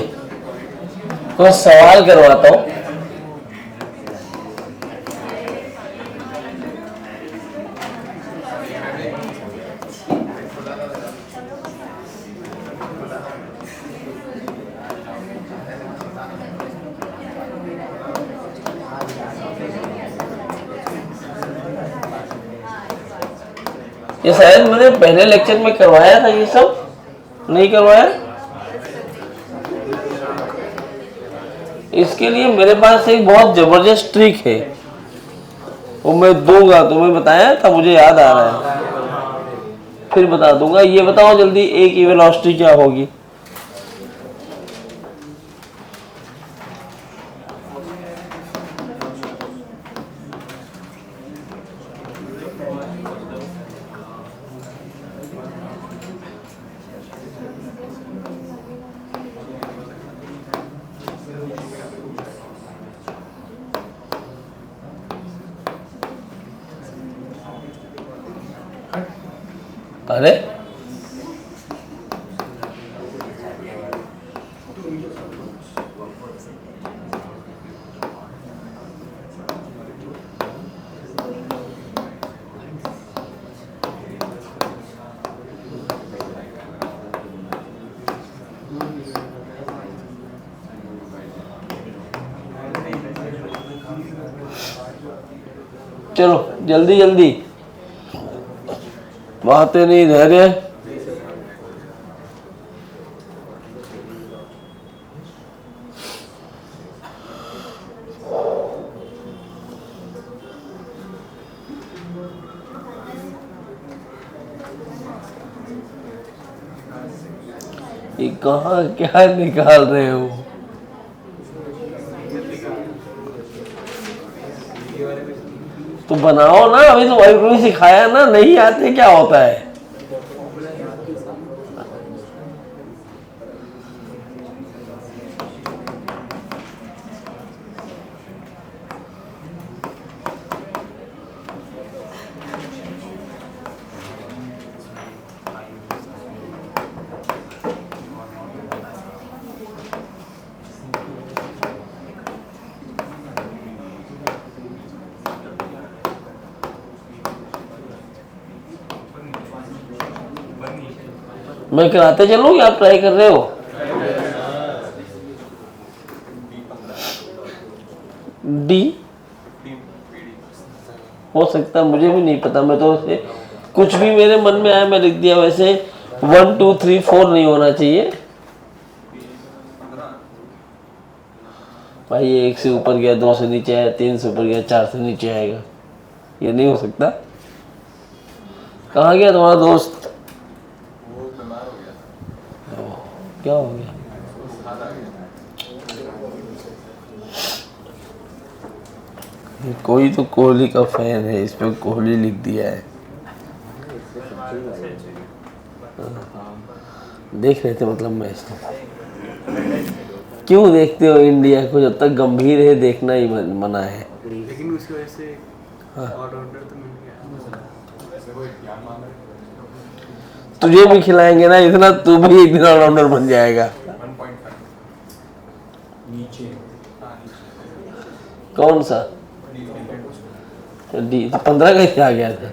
कुछ सवाल करवाता हूँ। ये शायद मैंने पहले लेक्चर में करवाया था, ये सब नहीं करवाया। इसके लिए मेरे पास एक बहुत जबरदस्त ट्रिक है, वो मैं दूंगा, तुम्हें बताया था, मुझे याद आ रहा है, फिर बता दूंगा। ये बताओ जल्दी, ए की वेलोसिटी क्या होगी? अरे चलो जल्दी जल्दी, बातें नहीं, धैर्य। ये कहाँ क्या निकाल रहे हो? तो बनाओ ना, अभी तो वाइफ ने सिखाया ना, नहीं आते क्या होता है? मैं कराते चलूं या आप ट्राई कर रहे हो? डी हो सकता है, मुझे भी नहीं पता। मैं तो उसे कुछ भी मेरे मन में आया मैं लिख दिया। वैसे 1 2 3 4 नहीं होना चाहिए भाई। ये 1 से ऊपर गया, 2 से नीचे आया, 3 से ऊपर गया, 4 से नीचे आएगा। ये नहीं हो सकता। कहाँ गया तुम्हारा दोस्त? क्या हो गया? कोई तो कोहली का फैन है, इसमें कोहली लिख दिया है। देख रहे थे मतलब मैच तो। क्यों देखते हो इंडिया को? जब तक गंभीर है देखना ही मना है। लेकिन उसकी वजह से ऑलराउंडर तो मिल गया। तुझे भी खिलाएंगे ना इतना, तू भी एक दिन ऑलराउंडर बन जाएगा। कौन सा? डी 15 कैसे आ गया था?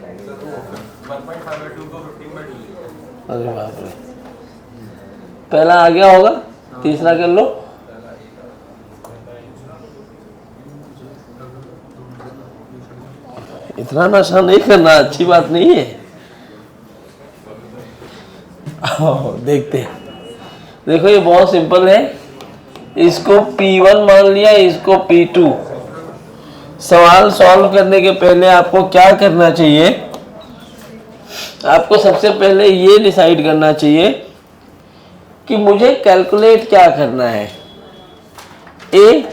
अरे बाप रे, पहला आ गया होगा, तीसरा कर लो। इतना नशा नहीं करना, अच्छी बात नहीं है। देखते हैं। देखो ये बहुत सिंपल है। इसको P1 मान लिया, इसको P2। सवाल सॉल्व करने के पहले आपको क्या करना चाहिए? आपको सबसे पहले ये डिसाइड करना चाहिए कि मुझे कैलकुलेट क्या करना है। ए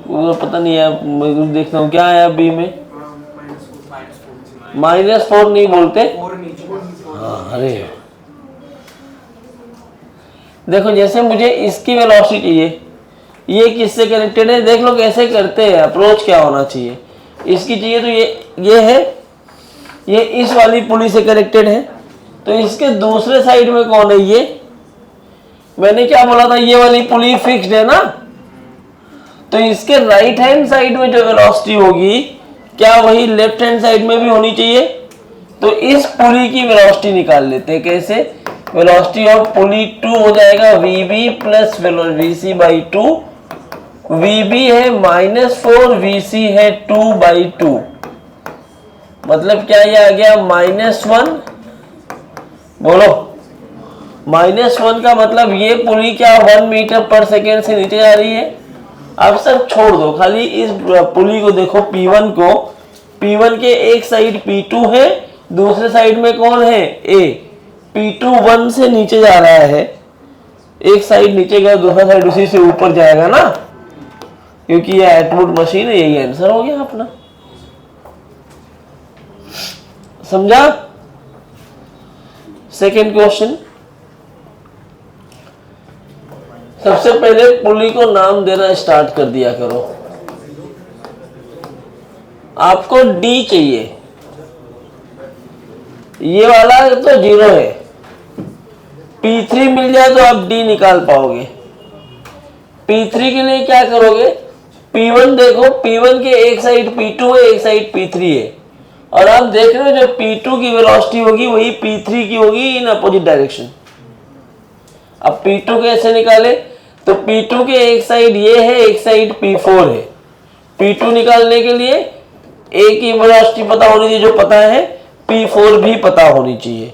वो पता नहीं है, मैं कुछ देखता हूँ क्या आया बी में। -4 नहीं बोलते। हाँ, अरे देखो, जैसे मुझे इसकी वेलोसिटी चाहिए, ये किससे कनेक्टेड है? देख लो कैसे करते हैं, अप्रोच क्या होना चाहिए। इसकी चाहिए तो ये है, ये इस वाली पुली से कनेक्टेड है, तो इसके दूसरे साइड में कौन है? ये मैंने क्या बोला था, ये वाली पुली फिक्स्ड है ना, तो इसके राइट हैंड साइड में जो वेलोसिटी होगी, क्या वही लेफ्ट हैंड साइड में भी होनी चाहिए? तो इस पुली की वेलोसिटी निकाल लेते हैं। कैसे? वेलोसिटी ऑफ पुली 2 हो जाएगा VB plus VC by 2। VB है -4, VC है 2/2। मतलब क्या ये आ गया? -1। बोलो, -1 का मतलब ये पुली क्या 1 मीटर पर सेकेंड से नीचे जा रही है। अब सब छोड़ दो, खाली इस पुली को देखो, P1 को। P1 के एक साइड P2 है, दूसरे साइड में कौन है? A। P2 1 से नीचे जा रहा है, एक साइड नीचे गया, दूसरा साइड उसी से ऊपर जाएगा ना, क्योंकि ये एटवुड मशीन है। यही आंसर हो गया अपना। समझा? Second question. सबसे पहले पुली को नाम देना स्टार्ट कर दिया करो। आपको डी चाहिए, ये वाला तो 0 है। P3 मिल जाए तो आप डी निकाल पाओगे। P3 के लिए क्या करोगे? P1 देखो, P1 के एक साइड P2 है, एक साइड P3 है, और आप देख रहे हो जो P2 की वेलोसिटी होगी वही P3 की होगी इन अपोजिट डायरेक्शन। अब P2 कैसे निकाले? तो P2 के एक साइड ये है, एक साइड P4 है। P2 निकालने के लिए A की वेलोसिटी पता होनी चाहिए जो पता है, P4 भी पता होनी चाहिए।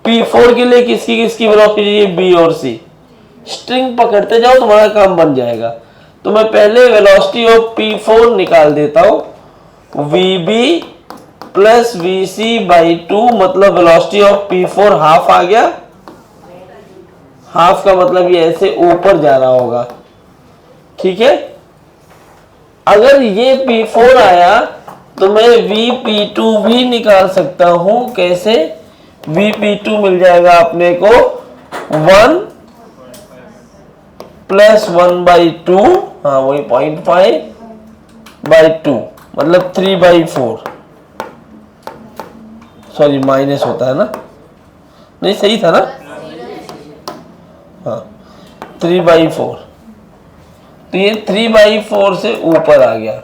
P4 के लिए किसकी किसकी वेलोसिटी चाहिए, B और C। स्ट्रिंग पकड़ते जाओ, तुम्हारा काम बन जाएगा। तो मैं पहले वेलोसिटी ऑफ P4 निकाल देता हूं, VB प्लस VC बाई 2, मतलब वेलोसिटी ऑफ P4 हाफ आ गया। हाफ का मतलब ये ऐसे ऊपर जा रहा होगा, ठीक है। अगर ये P4 आया तो मैं VP2 भी निकाल सकता हूं। कैसे? VP2 मिल जाएगा अपने को 1 प्लस 1/2, हाँ वही 0.5/2, मतलब 3/4। सॉरी माइनस होता है ना, नहीं सही था ना, हाँ 3/4। तो ये 3/4 से ऊपर आ गया।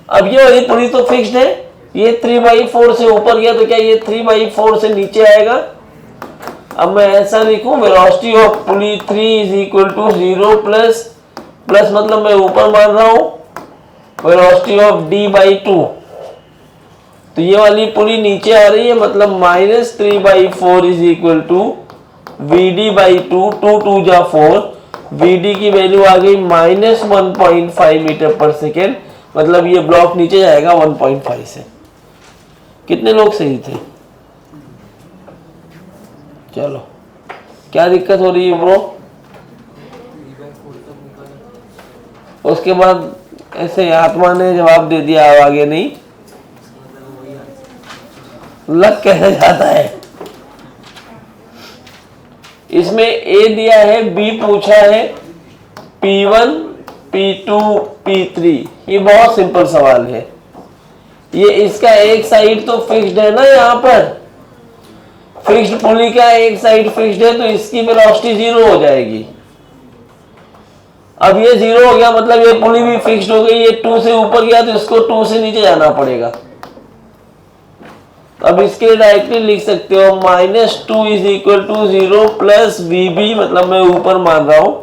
अब ये वाली पुली तो फिक्स्ड है, ये 3/4 से ऊपर गया तो क्या ये 3/4 से नीचे आएगा। अब मैं ऐसा लिखूं, velocity of pulley 3 is equal to 0 plus मतलब मैं ऊपर मान रहा हूं, वेलोसिटी ऑफ D/2। तो ये वाली पुली नीचे आ रही है, मतलब -3/4 इज इक्वल टू VD/2, 2 2 जा 4। VD की वैल्यू आ गई -1.5 मीटर पर सेकेंड, मतलब ये ब्लॉक नीचे जाएगा 1.5 से। कितने लोग सही थे? चलो, क्या दिक्कत हो रही है ब्रो? उसके बाद ऐसे आत्मा ने जवाब दे दिया, अब आगे नहीं लग कैसे जाता है। इसमें A दिया है, B पूछा है, P1 P2 P3। ये बहुत सिंपल सवाल है। ये इसका एक साइड तो फिक्स्ड है ना, यहाँ पर फिक्स्ड पुली का एक साइड फिक्स्ड है, तो इसकी वेलोसिटी 0 हो जाएगी। अब ये 0 हो गया, मतलब ये पुली भी फिक्स्ड हो गई। ये 2 से ऊपर गया तो इसको 2 से नीचे जाना पड़ेगा। अब इसके लिए डायरेक्टली लिख सकते हो -2 is equal to 0 plus VB, मतलब मैं ऊपर मान रहा हूं,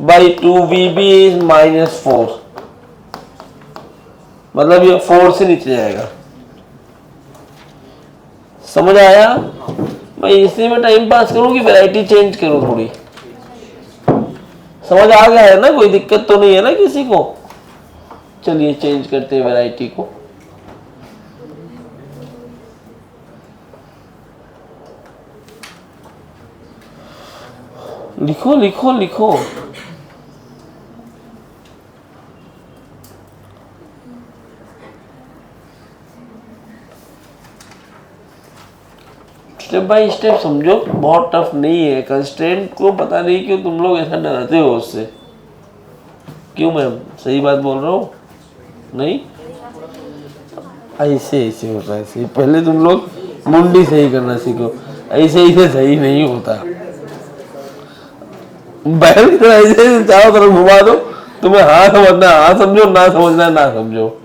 बाई 2। VB इज -4, मतलब ये 4 से नीचे जाएगा। समझ आया? मैं इसी में टाइम पास करूं कि वैरायटी चेंज करूं थोड़ी? समझ आ गया है ना? कोई दिक्कत तो नहीं है ना किसी को? चलिए चेंज करते हैं वैरायटी को। लिखो लिखो लिखो। स्टेप बाय स्टेप समझो, बहुत टफ नहीं है। कंस्ट्रेंट को पता नहीं क्यों तुम लोग ऐसा डरते हो उससे। क्यों मैम, सही बात बोल रहा हूँ? नहीं, ऐसे ऐसे होता है। ऐसे पहले तुम लोग मुंडी सही करना सीखो, ऐसे ही से सही नहीं होता। बैल को ऐसे चारों तरफ घुमा दो, तुम्हें हाँ समझना हाँ समझो, ना समझना ना समझो।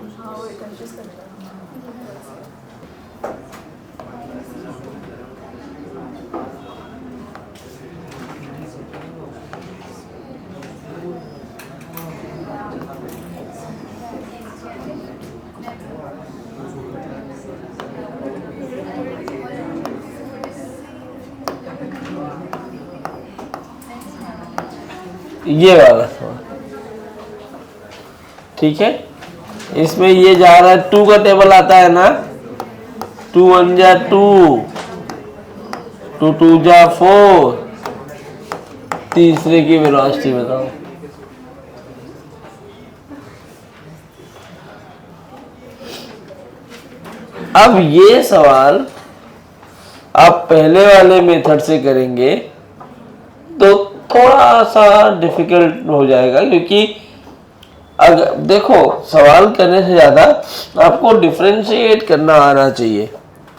ये वाला सवाल ठीक है। इसमें ये जा रहा है 2 का टेबल आता है ना, 2 1 जा 2, 2 2 जा 4, तीसरे की वेलोसिटी बताओ। अब ये सवाल आप पहले वाले मेथड से करेंगे तो थोड़ा सा डिफिकल्ट हो जाएगा, क्योंकि अगर देखो सवाल करने से ज्यादा आपको डिफरेंशिएट करना आना चाहिए।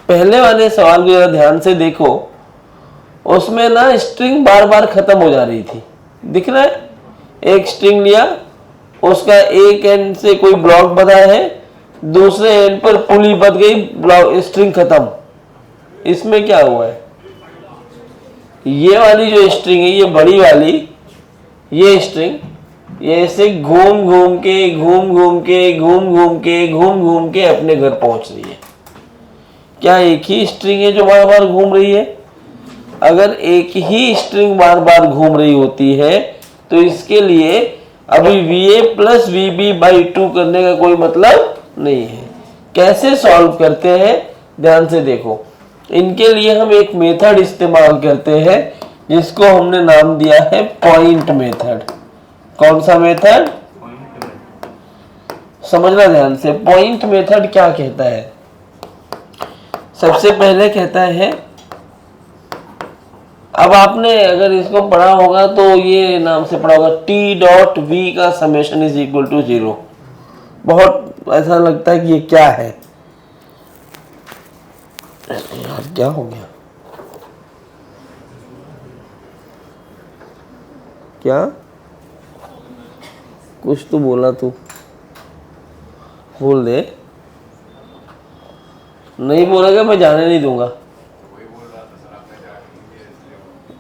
पहले वाले सवाल को जरा ध्यान से देखो, उसमें ना स्ट्रिंग बार बार खत्म हो जा रही थी। दिख रहा है? एक स्ट्रिंग लिया, उसका एक एंड से कोई ब्लॉक बंधा है, दूसरे एंड पर पुली बंध गई, ब्लॉक स्ट्रिंग खत्म। इसमें क्या हुआ है, ये वाली जो स्ट्रिंग है, ये बड़ी वाली ये स्ट्रिंग ये ऐसे घूम घूम के अपने घर पहुंच रही है। क्या एक ही स्ट्रिंग है जो बार बार घूम रही है? अगर एक ही स्ट्रिंग बार बार घूम रही होती है तो इसके लिए अभी VA प्लस VB बाई 2 करने का कोई मतलब नहीं है। कैसे सॉल्व करते हैं ध्यान से देखो। इनके लिए हम एक मेथड इस्तेमाल करते हैं जिसको हमने नाम दिया है पॉइंट मेथड। कौन सा मेथड? समझना ध्यान से। पॉइंट मेथड क्या कहता है? सबसे पहले कहता है, अब आपने अगर इसको पढ़ा होगा तो ये नाम से पढ़ा होगा T.V का समेशन इज इक्वल टू 0। बहुत ऐसा लगता है कि ये क्या है यार, क्या हो गया? क्या कुछ तो बोला तू, बोल दे। नहीं बोलेगा मैं जाने नहीं दूंगा।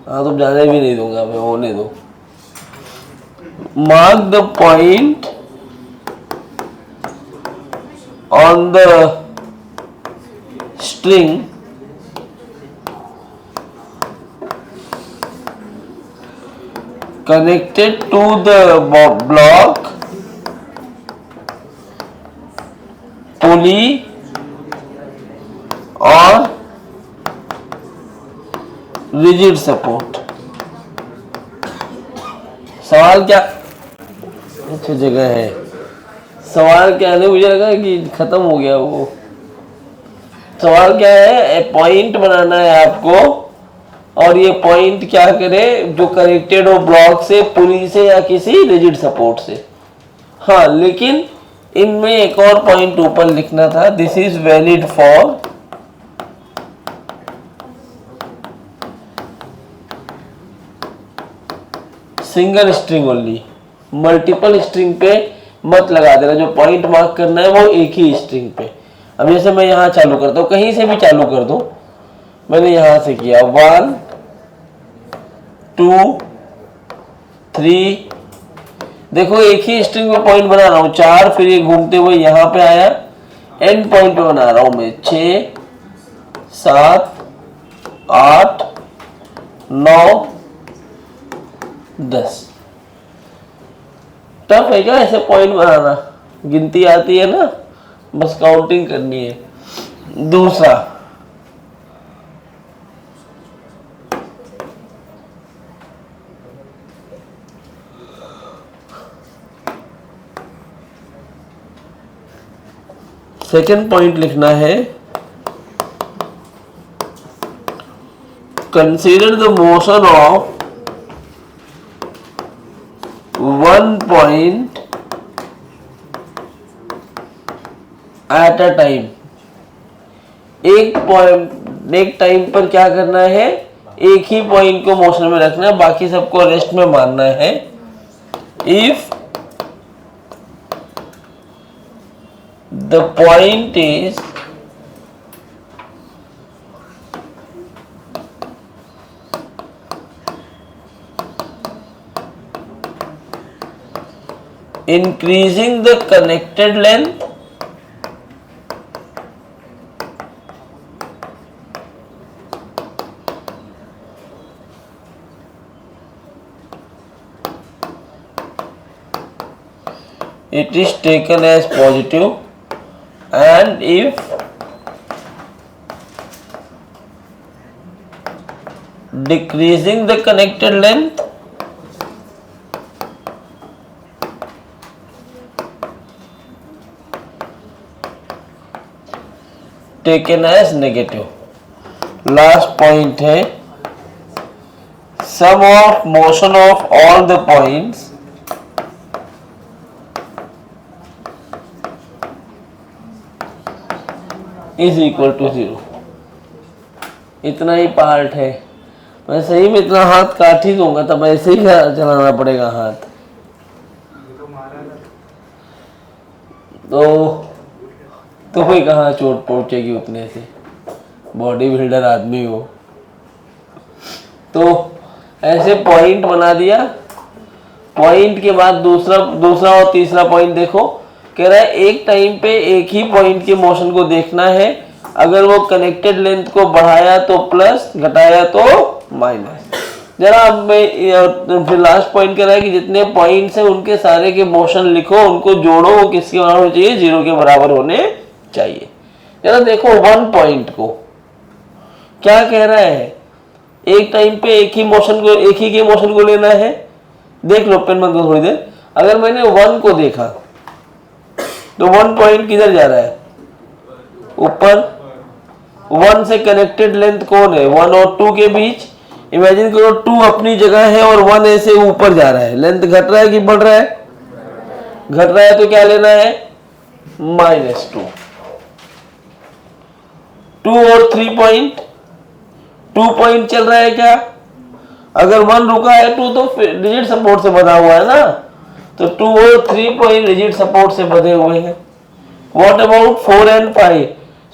हाँ तो जाने भी नहीं दूंगा मैं, होने दो। Mark the point on the string connected to the block pulley or rigid support। सवाल क्या? अच्छी जगह है। सवाल क्या है? मुझे लगा कि खत्म हो गया वो। सवाल क्या है? पॉइंट बनाना है आपको और ये पॉइंट क्या करे? जो कनेक्टेड हो ब्लॉक से, पुली से या किसी रिजिड सपोर्ट से। हाँ लेकिन इनमें एक और पॉइंट ऊपर लिखना था, this is valid for single string only. Multiple string पे मत लगा देना। जो पॉइंट मार्क करना है वो एक ही स्ट्रिंग पे। अब जैसे मैं यहां चालू करता हूं, कहीं से भी चालू कर दो। मैंने यहां से किया 1 2 3, देखो एक ही स्ट्रिंग में पॉइंट बना रहा हूं 4, फिर ये घूमते हुए यहां पे आया, एंड पॉइंट पे बना रहा हूं मैं 6 7 8 9 10। टफ है क्या ऐसे पॉइंट बनाना? गिनती आती है ना, बस काउंटिंग करनी है। दूसरा, सेकेंड पॉइंट लिखना है, consider the motion of one point at a time. एक टाइम पर क्या करना है? एक ही पॉइंट को मोशन में रखना है, बाकी सबको रेस्ट में मानना है। If the point is increasing the connected length it is taken as positive, and if decreasing the connected length taken as negative। Last point है, sum of motion of all the points is equal to 0। इतना ही part है। मैं सही में इतना हाथ काट ही दूंगा, तब ऐसे ही चलाना पड़ेगा हाथ। तो कोई कहाँ चोट पहुंचेगी उतने से, बॉडी बिल्डर आदमी हो। तो ऐसे पॉइंट बना दिया पॉइंट के बाद दूसरा और तीसरा पॉइंट देखो, कह रहा है एक टाइम पे एक ही पॉइंट के मोशन को देखना है, अगर वो कनेक्टेड लेंथ को बढ़ाया तो प्लस, घटाया तो माइनस। जरा अब मैं फिर लास्ट पॉइंट कह रहा है कि जितने पॉइंट्स हैं उनके सारे के मोशन लिखो, उनको जोड़ो, वो किसके बराबर होने चाहिए, 0 के बराबर होने चाहिए। जरा देखो 1 पॉइंट को क्या कह रहा है, एक टाइम पे एक ही के मोशन को लेना है। देख लो पेन बंद करो थोड़ी देर। अगर मैंने 1 को देखा तो 1 पॉइंट किधर जा रहा है, ऊपर। 1 से कनेक्टेड लेंथ कौन है, 1 और 2 के बीच। इमेजिन करो 2 अपनी जगह है और 1 ऐसे ऊपर जा रहा है, लेंथ घट रहा है कि बढ़ रहा है, घट रहा है, तो क्या लेना है, -2। 2 और 3 पॉइंट, 2 पॉइंट चल रहा है क्या, अगर 1 रुका है 2 तो रिजिड सपोर्ट से बंधा हुआ है ना, तो 2 और 3 पॉइंट रिजिड सपोर्ट से बंधे हुए हैं। What about 4 and 5?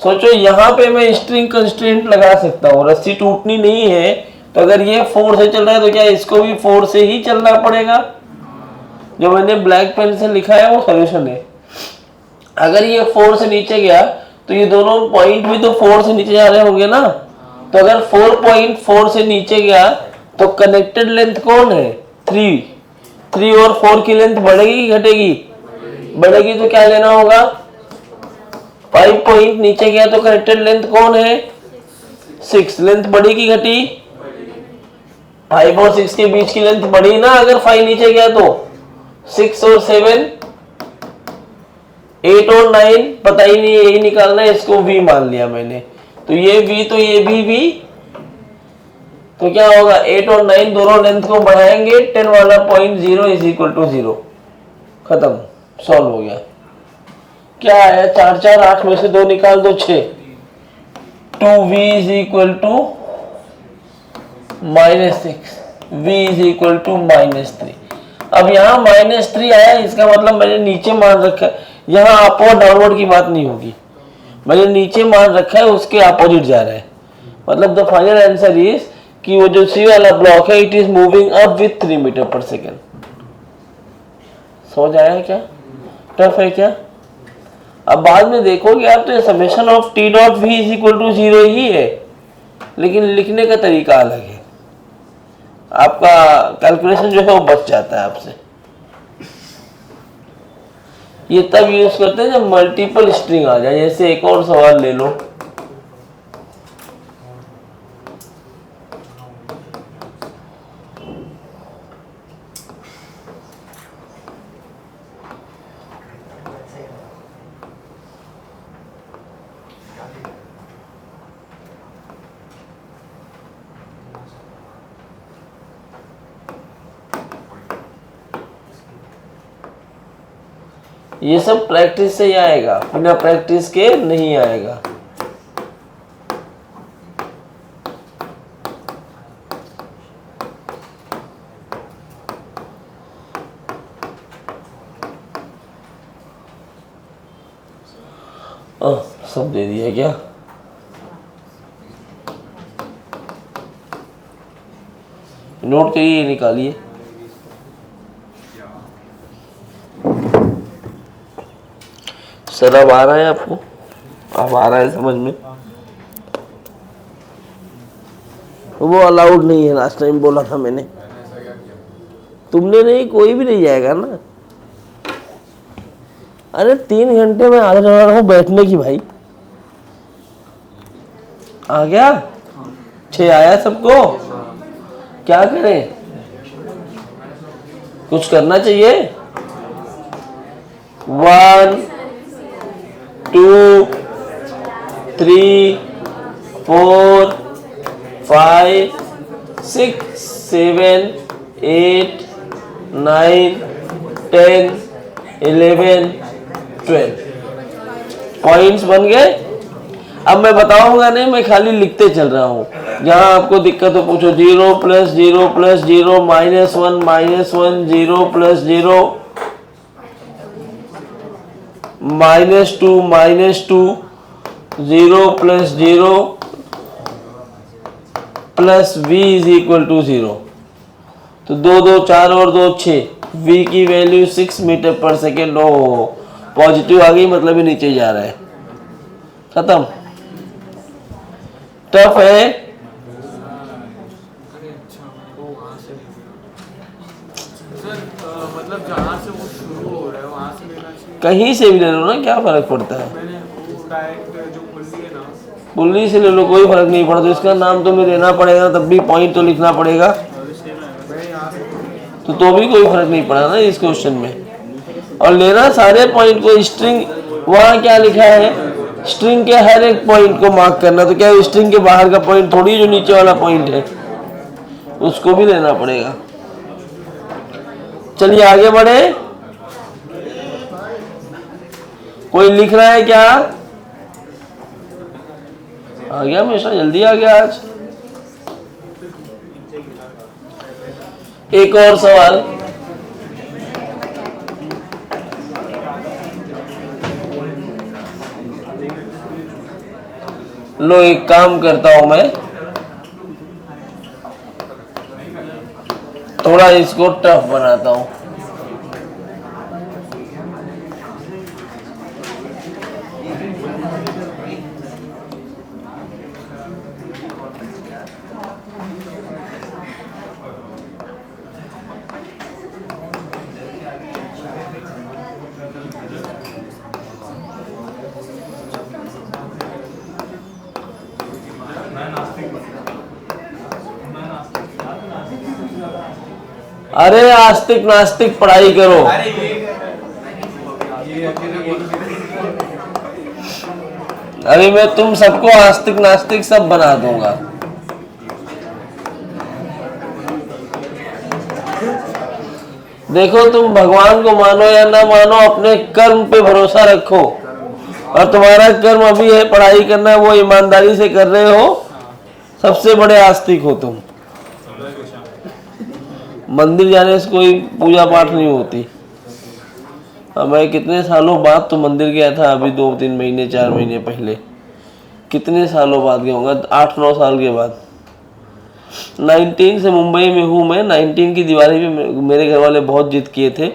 सोचो यहाँ पे मैं स्ट्रिंग कंस्ट्रेंट लगा सकता हूँ, रस्सी टूटनी नहीं है, तो अगर ये 4 से चल रहा है तो क्या इसको भी 4 से ही चलना पड़ेगा। जो मैंने ब्लैक पेन से लिखा है वो सॉल्यूशन है। अगर ये 4 से नीचे गया तो ये दोनों पॉइंट भी तो 4 से नीचे जा रहे होंगे ना, तो अगर 4 पॉइंट 4 से नीचे गया तो कनेक्टेड लेंथ कौन है, 3 और 4 की लेंथ बढ़ेगी कि घटेगी, बढ़ेगी, तो क्या लेना होगा, 5 पॉइंट नीचे गया तो कनेक्टेड लेंथ कौन है, 6, लेंथ बढ़ी की घटी, 5 और 6 के बीच की लेंथ बढ़ी ना, अगर 5 नीचे गया तो 6 और 7, 8 और 9 पता ही नहीं है, यही निकालना है, इसको v मान लिया मैंने, तो ये v तो ये भी v, तो क्या होगा 8 और 9 दोनों लेंथ को बढ़ाएंगे, 10 वाला पॉइंट 0 इज इक्वल टू 0, खत्म, सॉल्व हो गया। क्या है 4 4 8 में से 2 निकाल दो 6, 2v is equal to -6, v is equal to -3। अब यहाँ -3 आया, इसका मतलब मैंने नीचे मान रखा है, यहाँ अपवर्ड डाउनवर्ड की बात नहीं होगी, मैंने नीचे मान रखा है उसके अपोजिट जा रहा है, मतलब द फाइनल आंसर इज कि वो जो सी वाला ब्लॉक है it is moving up with 3 metre per second. समझ आया क्या, टफ है क्या। अब बाद में देखोगे आप तो summation of T dot V is equal to 0 ही है, लेकिन लिखने का तरीका अलग है, आपका कैलकुलेशन जो है वो बच जाता है आपसे। ये तब यूज करते हैं जब मल्टीपल स्ट्रिंग आ जाए। जैसे एक और सवाल ले लो, ये सब प्रैक्टिस से ही आएगा, बिना प्रैक्टिस के नहीं आएगा। सब दे दिया क्या, नोट करिए, निकालिए। सर अब आ रहा है आपको, अब आ रहा है समझ में। वो अलाउड नहीं है, लास्ट टाइम बोला था मैंने, तुमने नहीं, कोई भी नहीं जाएगा ना। अरे 3 घंटे में आधा लगा रहा हूँ बैठने की भाई। आ गया 6 आया सबको, क्या करें, कुछ करना चाहिए। 1 2 3 4 5 6 7 8 9 10 11 12 पॉइंट्स बन गए। अब मैं बताऊंगा नहीं, मैं खाली लिखते चल रहा हूँ, जहां आपको दिक्कत हो पूछो। 0 + 0 + 0 -1 -1 0 + 0 -2 -2 0 + 0 plus v is equal to 0। तो 2 2 4 और 2 6, v की value 6 metre per second. O positive आ गई, मतलब ये नीचे जा रहा है। खत्म। टफ है। मतलब जहाँ से वो शुरू हो रहा है वहाँ से लेना चाहिए। कहीं से भी ले लो ना, क्या फर्क पड़ता है। मैंने वो डायरेक्ट जो पुल्ली है ना, पुल्ली से ले लो, कोई फर्क नहीं पड़ता। तो इसका नाम तुम्हें देना पड़ेगा, तब भी पॉइंट तो लिखना पड़ेगा। मैं यहाँ से तो भी कोई फर्क नहीं पड़ा ना इस क्वेश्चन में। और लेना सारे पॉइंट को। स्ट्रिंग वहाँ क्या लिखा है, स्ट्रिंग के हर एक पॉइंट को मार्क करना। तो क्या स्ट्रिंग के बाहर का पॉइंट थोड़ी, जो नीचे वाला पॉइंट है उसको भी लेना पड़ेगा। चलिए आगे बढ़े। कोई लिख रहा है क्या? आ गया, हमेशा जल्दी आ गया आज। एक और सवाल। लो एक काम करता हूं मैं, थोड़ा इसको टफ बनाता हूं। अरे आस्तिक नास्तिक पढ़ाई करो। अभी मैं तुम सबको आस्तिक नास्तिक सब बना दूंगा। देखो, तुम भगवान को मानो या ना मानो, अपने कर्म पे भरोसा रखो। और तुम्हारा कर्म अभी है पढ़ाई करना, वो ईमानदारी से कर रहे हो, सबसे बड़े आस्तिक हो तुम। मंदिर जाने से कोई पूजा पाठ नहीं होती। मैं कितने सालों बाद तो मंदिर गया था, अभी 2-3 महीने 4 महीने पहले। कितने सालों बाद गया होगा, 8-9 साल के बाद। 19 से मुंबई में हूँ मैं। 19 की दिवाली पे मेरे घर वाले बहुत जिद किए थे,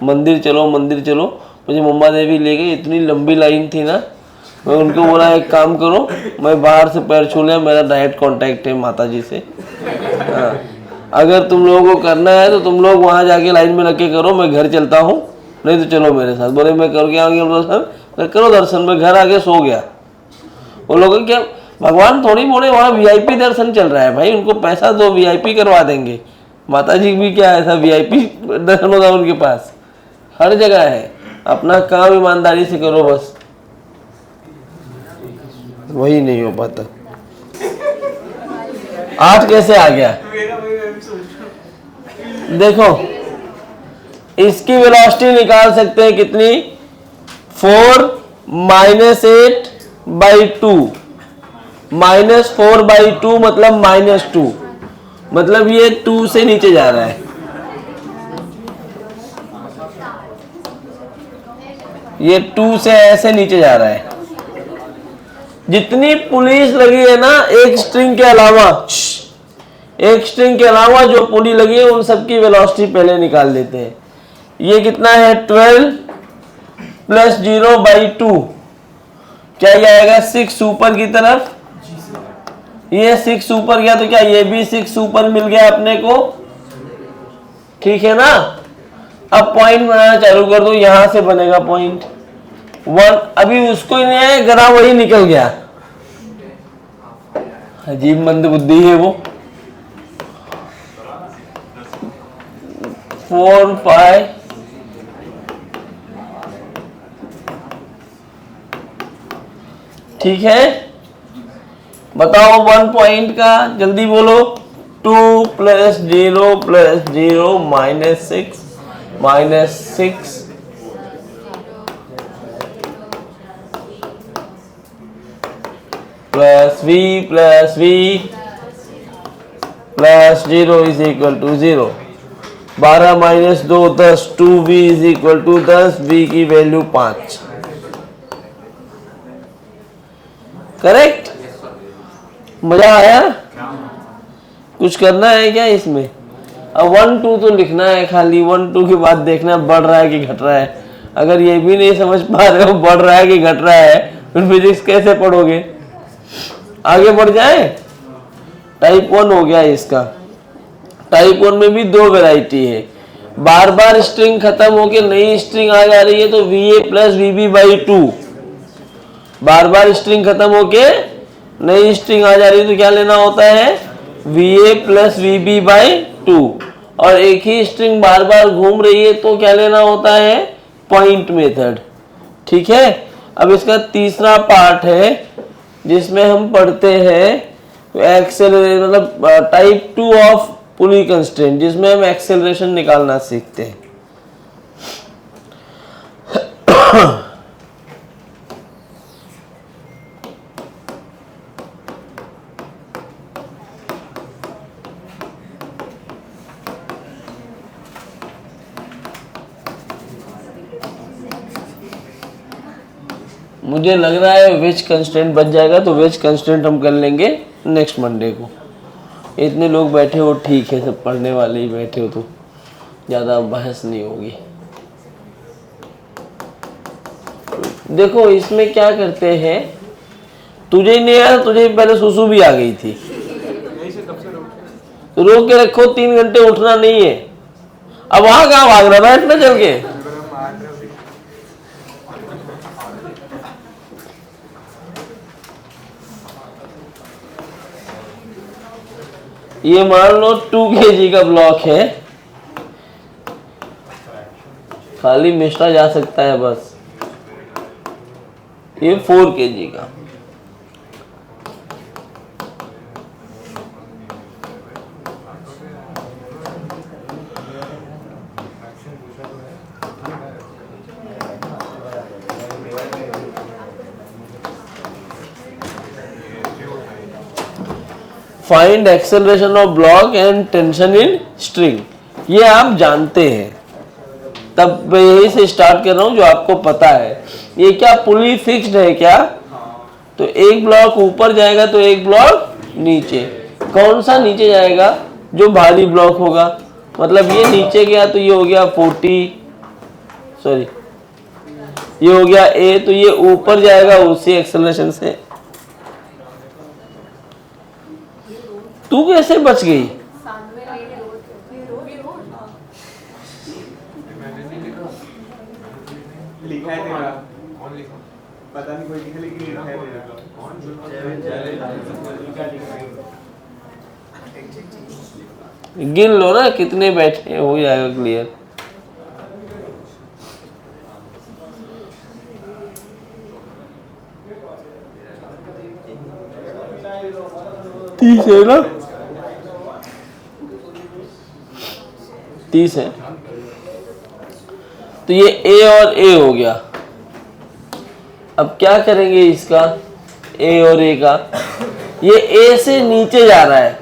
मंदिर चलो मंदिर चलो। मुझे मुंबा देवी ले गए, इतनी लंबी लाइन थी ना। मैं उनको बोला एक काम करो, मैं बाहर से पैर छू लिया, मेरा डायरेक्ट कांटेक्ट है माता जी से। हाँ, अगर तुम लोगों को करना है तो तुम लोग वहाँ जाके लाइन में लग के करो, मैं घर चलता हूँ, नहीं तो चलो मेरे साथ। बोले मैं करके आऊँगी दर्शन। करो दर्शन। मैं घर आके सो गया। वो लोग क्या भगवान थोड़ी बोले, वहाँ वीआईपी दर्शन चल रहा है भाई, उनको पैसा दो, वीआईपी करवा देंगे। माता जी भी क्या ऐसा वीआईपी दर्शन होगा उनके पास? हर जगह है। अपना काम ईमानदारी से करो बस, वही नहीं हो पाता। आज कैसे आ गया देखो, इसकी वेलोसिटी निकाल सकते हैं कितनी, 4 - 8/2। -4/2 मतलब -2, मतलब ये 2 से नीचे जा रहा है। ये 2 से ऐसे नीचे जा रहा है। जितनी पुलिस लगी है ना, एक स्ट्रिंग के अलावा, एक स्ट्रिंग के अलावा जो पुली लगी है, उन सबकी वेलोसिटी पहले निकाल लेते हैं। ये कितना है, 12 + 0/2। क्या ये आएगा 6 ऊपर की तरफ। ये 6 ऊपर गया तो क्या ये भी 6 ऊपर मिल गया अपने को, ठीक है ना। अब पॉइंट बनाना चालू कर दो, यहां से बनेगा पॉइंट 1। अभी उसको ही नहीं आया, गरा वही निकल गया। अजीब मंद बुद्धि है वो। 4, 5 ठीक है। बताओ 1 पॉइंट का, जल्दी बोलो। 2 + 0 + 0 -6 -6 + v + v + 0 = 0। 12 - 2 10। 2v = 10। v की वैल्यू 5। करेक्ट। मजा आया? कुछ करना है क्या इसमें? अब 1 2 तो लिखना है, खाली 1 2 के बाद देखना बढ़ रहा है कि घट रहा है। अगर ये भी नहीं समझ पा रहे हो बढ़ रहा है कि घट रहा है, फिर फिजिक्स कैसे पढ़ोगे? आगे बढ़ जाए। टाइप 1 हो गया इसका। टाइप 1 में भी 2 वैरायटी है। बार बार स्ट्रिंग खत्म होके नई स्ट्रिंग आ जा रही है तो VA प्लस VB/2। बार बार स्ट्रिंग खत्म होके नई स्ट्रिंग आ जा रही है तो क्या लेना होता है? VA plus VB/2। और एक ही स्ट्रिंग बार बार घूम रही है तो क्या लेना होता है? Point method. ठीक है। अब इसका तीसरा पार्ट है जिसमें हम पढ़ते हैं एक्सेलरेशन, मतलब टाइप 2 ऑफ पुली कंस्ट्रेंट, जिसमें हम एक्सेलरेशन निकालना सीखते हैं। मुझे लग रहा है वेज कंस्ट्रेंट बच जाएगा, तो वेज कंस्ट्रेंट हम कर लेंगे नेक्स्ट मंडे को। इतने लोग बैठे हो ठीक है, सब पढ़ने वाले ही बैठे हो तो ज़्यादा बहस नहीं होगी। देखो इसमें क्या करते हैं, तुझे ही नहीं आया, तुझे पहले सुसु भी आ गई थी तो रोक के रखो, 3 घंटे उठना नहीं है। अब वहां कहाँ भाग रहा, बैठना चल के। ये मान लो 2 kg का ब्लॉक है, खाली मिश्रा जा सकता है बस। ये 4 kg का। Find acceleration of block and tension in string, ये आप जानते हैं, तब मैं यही से स्टार्ट कर रहा हूं जो आपको पता है। ये क्या पुली फिक्स्ड है क्या? तो एक ब्लॉक ऊपर जाएगा तो एक ब्लॉक नीचे। कौन सा नीचे जाएगा? जो भारी ब्लॉक होगा। मतलब ये नीचे गया तो ये हो गया 40, सॉरी ये हो गया A, तो ये ऊपर जाएगा उसी एक्सेलरेशन से। तू कैसे बच गई? लिखा है तेरा, पता नहीं कोई लिखा, लेकिन लिखा है तेरा। गिन लो ना कितने बैठे, हो जाएगा क्लियर। तीस है ना? 30 है। तो ये A और A हो गया। अब क्या करेंगे इसका, A और A का? ये A से नीचे जा रहा है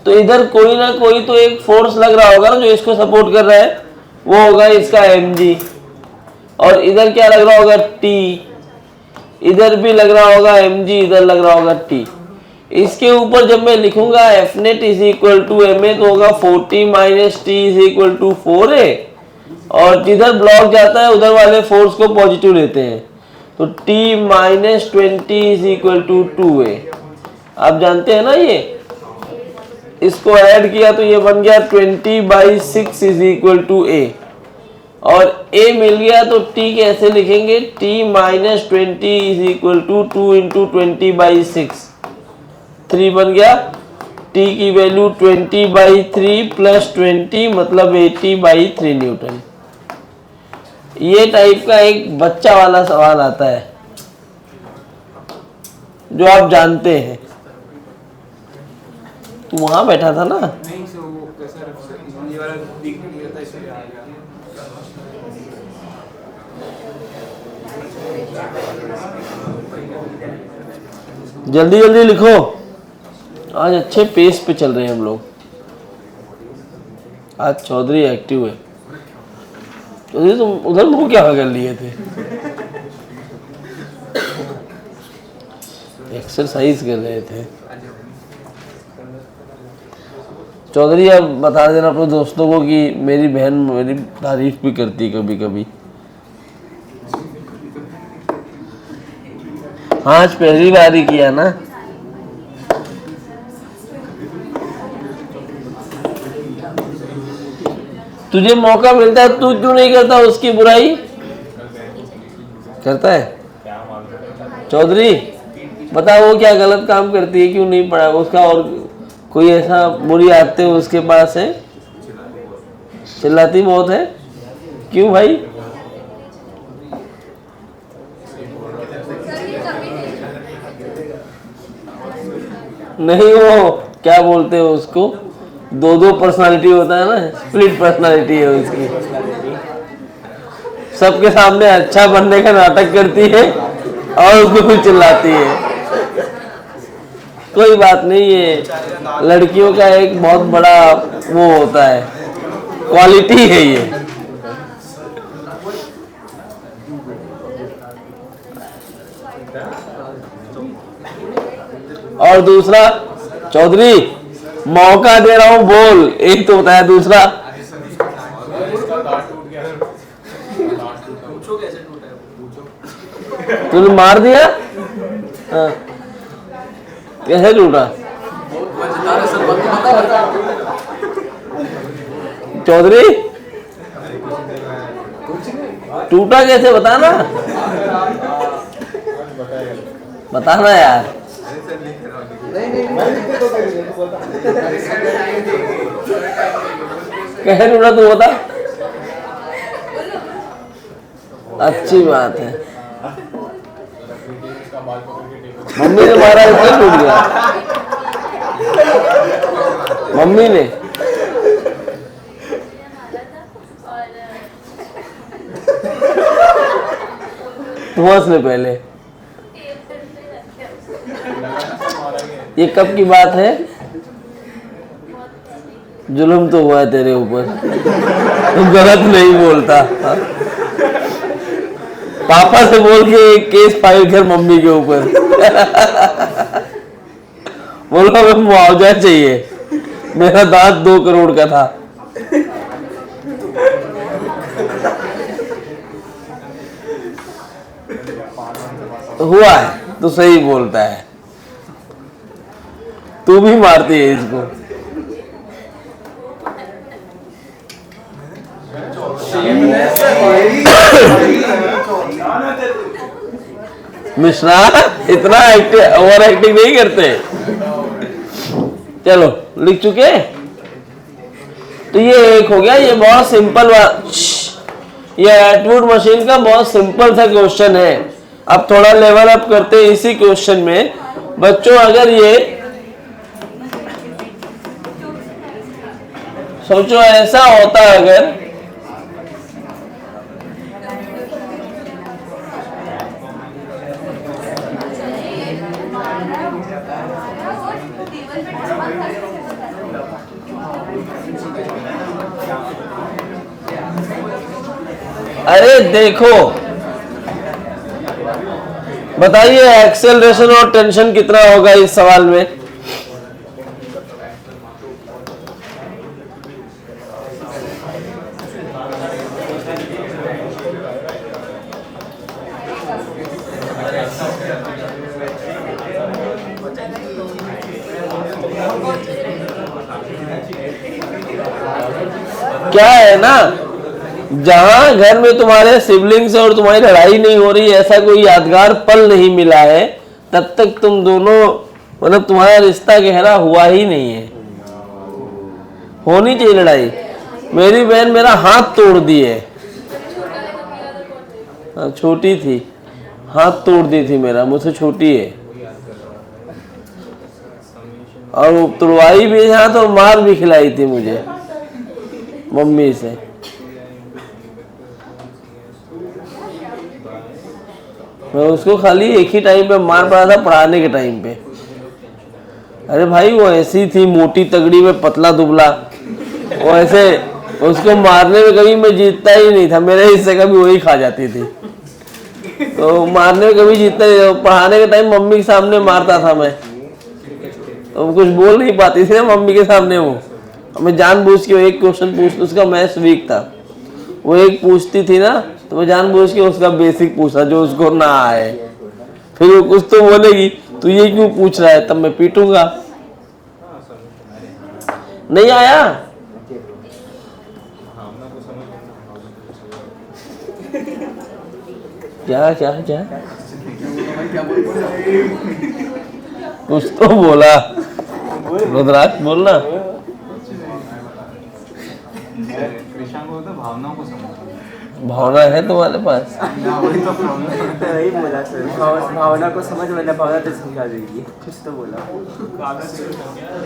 तो इधर कोई ना कोई तो एक फोर्स लग रहा होगा ना जो इसको सपोर्ट कर रहा है, वो होगा इसका mg। और इधर क्या लग रहा होगा? T। इधर भी लग रहा होगा mg, इधर लग रहा होगा T। इसके ऊपर जब मैं लिखूंगा Fnet is equal to ma तो होगा 40 minus T is equal to 4a। और जिधर ब्लॉक जाता है उधर वाले फोर्स को पॉजिटिव लेते हैं तो t minus 20 is equal to 2a। आप जानते हैं ना ये, इसको ऐड किया तो ये बन गया 20/6 इज इक्वल टू a। और a मिल गया तो t कैसे लिखेंगे? t minus 20 is equal to 2 into 20/6, 3 बन गया। t की वैल्यू 20/3 प्लस 20 मतलब 80/3 न्यूटन। ये टाइप का एक बच्चा वाला सवाल आता है जो आप जानते हैं। तू वहां बैठा था ना? नहीं सो वो कैसा ये वाला दिख नहीं रहा था इसलिए आ गया। जल्दी जल्दी लिखो, आज अच्छे पेस पे चल रहे हैं हम लोग। आज चौधरी एक्टिव है। चौधरी तुम उधर मुंह क्या कर लिए थे? एक्सरसाइज कर रहे थे। चौधरी अब बता देना अपने दोस्तों को कि मेरी बहन मेरी तारीफ भी करती है कभी कभी। हाँ आज पहली बार ही किया ना। तुझे मौका मिलता है तू क्यों नहीं करता उसकी बुराई? करता है चौधरी, बता वो क्या गलत काम करती है, क्यों नहीं पढ़ा उसका? और कोई ऐसा बुरी आदतें उसके पास है? चिल्लाती बहुत है, क्यों भाई? नहीं वो क्या बोलते हैं उसको, दो पर्सनालिटी होता है ना, स्प्लिट पर्सनालिटी है उसकी। सबके सामने अच्छा बनने का नाटक करती है और उसको फिर चिल्लाती है। कोई बात नहीं, ये लड़कियों का एक बहुत बड़ा वो होता है, क्वालिटी है ये। और दूसरा चौधरी मौका दे रहा हूं बोल, एक तो बताया, दूसरा तूने मार दिया? हाँ। कैसे टूटा चौधरी? टूटा कैसे बताना, बताना यार। कैसे टूटा तू बता। अच्छी बात है, मम्मी ने मारा इसलिए टूट गया। मम्मी ने तू हंस ले पहले। ये कब की बात है? जुल्म तो हुआ है तेरे ऊपर, तू गलत नहीं बोलता। पापा से बोल के एक केस फाइल कर मम्मी के ऊपर। बोलो हमें मुआवजा चाहिए, मेरा दांत 2 करोड़ का था। तो हुआ है, तू सही बोलता है, तू भी मारती है इसको। मिश्रा इतना ओवर एक्टिंग नहीं करते। चलो लिख चुके, तो ये एक हो गया। ये बहुत सिंपल ये एटवुड मशीन का बहुत सिंपल सा क्वेश्चन है। अब थोड़ा लेवल अप करते हैं इसी क्वेश्चन में। बच्चों अगर ये सोचो ऐसा होता अगर अरे देखो बताइए एक्सेलरेशन और टेंशन कितना होगा इस सवाल में? क्या है ना, जहां घर में तुम्हारे सिबलिंग्स और तुम्हारी लड़ाई नहीं हो रही, ऐसा कोई यादगार पल नहीं मिला है, तब तक तुम दोनों मतलब तुम्हारा रिश्ता गहरा हुआ ही नहीं है। होनी चाहिए लड़ाई। मेरी बहन मेरा हाथ तोड़ दी है, छोटी थी, हाथ तोड़ दी थी मेरा, मुझसे छोटी है, और वो तुड़वाई भी है तो मार भी खिलाई थी मुझे मम्मी से। मैं उसको खाली एक ही टाइम पे मार पड़ा था, पढ़ाने के टाइम पे। अरे भाई वो ऐसी थी, मोटी तगड़ी में पतला दुबला, वो ऐसे उसको मारने में कभी मैं जीतता ही नहीं था, मेरे हिस्से का भी वही खा जाती थी। तो मारने में कभी जीतता नहीं, पढ़ाने के टाइम मम्मी के सामने मारता था मैं, तो कुछ बोल नहीं पाती थी ना मम्मी के सामने वो, मैं जानबूझ के एक क्वेश्चन पूछता, उसका मैथ्स वीक था, वो एक पूछती थी ना, तो मैं जानबूझ के उसका बेसिक पूछा जो उसको ना आए। फिर वो कुछ तो बोलेगी, तू ये क्यों पूछ रहा है, तब मैं पीटूंगा। नहीं आया क्या क्या क्या कुछ तो बोला, रुद्राक्ष बोलना। कृष्ण को तो भावनाओं को समझ, भावना है तुम्हारे पास? वही तो प्रॉब्लम है। वही बोला सर, भावना को समझ, वरना भावना तो समझा देगी, कुछ तो बोला।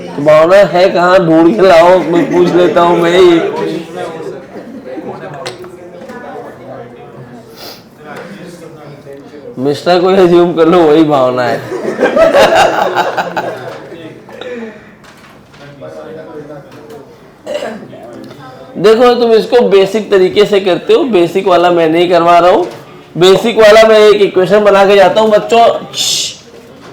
तो भावना है कहाँ, ढूंढ के लाओ, मैं पूछ लेता हूँ मैं ही। मिस्टर को एज्यूम कर लो वही भावना है। देखो तुम इसको बेसिक तरीके से करते हो, बेसिक वाला मैं नहीं करवा रहा हूँ। बेसिक वाला मैं एक इक्वेशन बना के जाता हूँ बच्चों।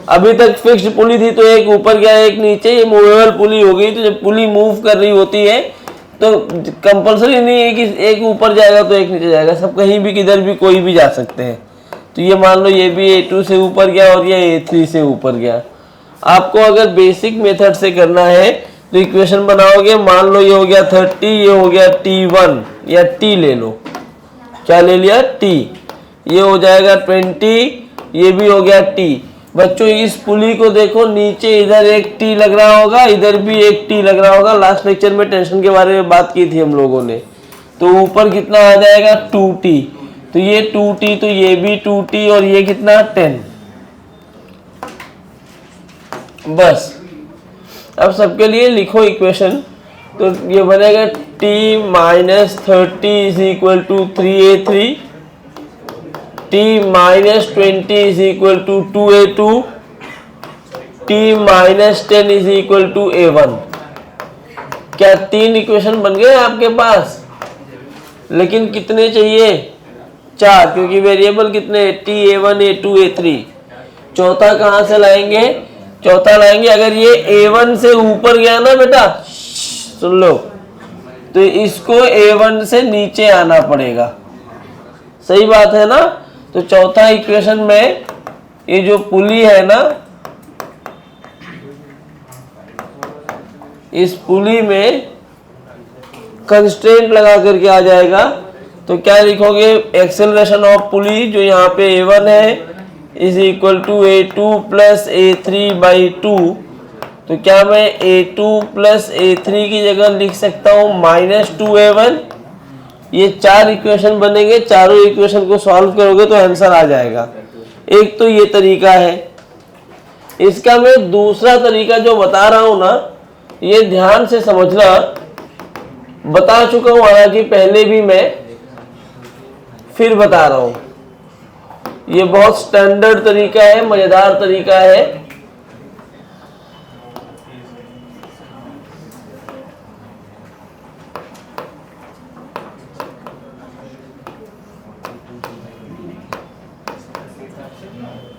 अभी तक फिक्स्ड पुली थी तो एक ऊपर गया एक नीचे, ये मूवेबल पुली हो गई। तो जब पुली मूव कर रही होती है तो कंपलसरी नहीं है कि एक ऊपर जाएगा तो एक नीचे जाएगा, सब कहीं भी किधर भी कोई भी जा सकते हैं। तो ये मान लो ये भी A2 से ऊपर गया और ये A3 से ऊपर गया। आपको अगर बेसिक मेथड से करना है तो इक्वेशन बनाओगे, मान लो ये हो गया 30, ये हो गया T1 या T ले लो, क्या ले लिया T, ये हो जाएगा 20, ये भी हो गया T। बच्चों इस पुली को देखो, नीचे इधर एक T लग रहा होगा, इधर भी एक T लग रहा होगा। लास्ट लेक्चर में टेंशन के बारे में बात की थी हम लोगों ने। तो ऊपर कितना आ जाएगा 2T, तो ये 2T, तो ये भी 2T और ये कितना 10। बस अब सबके लिए लिखो इक्वेशन। तो ये बनेगा T minus 30 is equal to 3A3, T minus 20 is equal to 2A2, T minus 10 is equal to A1। क्या 3 इक्वेशन बन गए आपके पास? लेकिन कितने चाहिए? 4, क्योंकि वेरिएबल कितने T A1 A2 A3। चौथा कहाँ से लाएंगे? चौथा लाएंगे अगर ये A1 से ऊपर गया ना बेटा, सुन लो, तो इसको A1 से नीचे आना पड़ेगा। सही बात है ना? तो चौथा इक्वेशन में ये जो पुली है ना, इस पुली में कंस्ट्रेंट लगा करके आ जाएगा। तो क्या लिखोगे? एक्सेलरेशन ऑफ पुली जो यहाँ पे A1 है is equal to A2 plus A3 by 2। तो क्या मैं A2 प्लस A3 की जगह लिख सकता हूँ माइनस 2A1। ये 4 इक्वेशन बनेंगे, चारों इक्वेशन को सॉल्व करोगे तो आंसर आ जाएगा। एक तो ये तरीका है। इसका मैं दूसरा तरीका जो बता रहा हूँ ना, ये ध्यान से समझना। बता चुका हूँ हालांकि पहले भी, मैं फिर बता रहा हूँ। ये बहुत स्टैंडर्ड तरीका है, मजेदार तरीका है।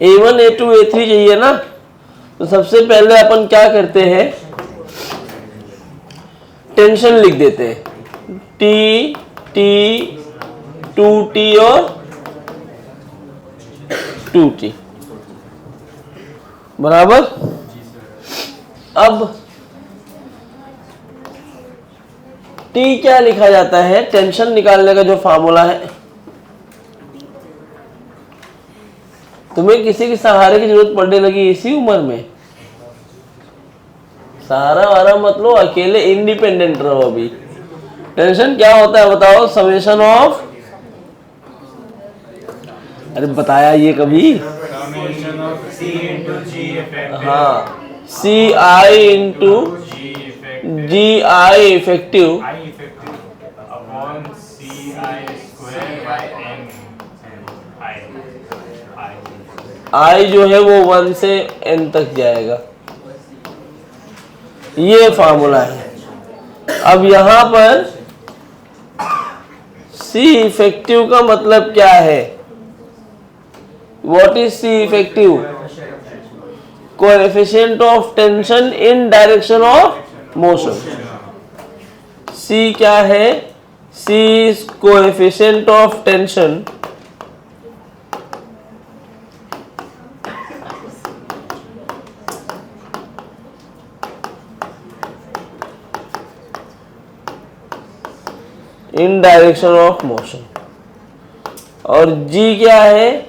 A1 A2 A3 चाहिए ना, तो सबसे पहले अपन क्या करते हैं, टेंशन लिख देते हैं। T T 2T और 2T बराबर। अब T क्या लिखा जाता है? टेंशन निकालने का जो फार्मूला है, तुम्हें किसी के सहारे की जरूरत पड़ने लगी इसी उम्र में? सहारा वारा मत लो, अकेले इंडिपेंडेंट रहो। अभी टेंशन क्या होता है बताओ? समेशन ऑफ, अरे बताया ये कभी? हाँ, CI into GI effective I जो है वो 1 से N तक जाएगा। ये फार्मूला है। अब यहां पर C इफेक्टिव का मतलब क्या है? What is C effective? Coefficient of tension in direction of motion. C क्या है? C is coefficient of tension in direction of motion. और जी क्या है?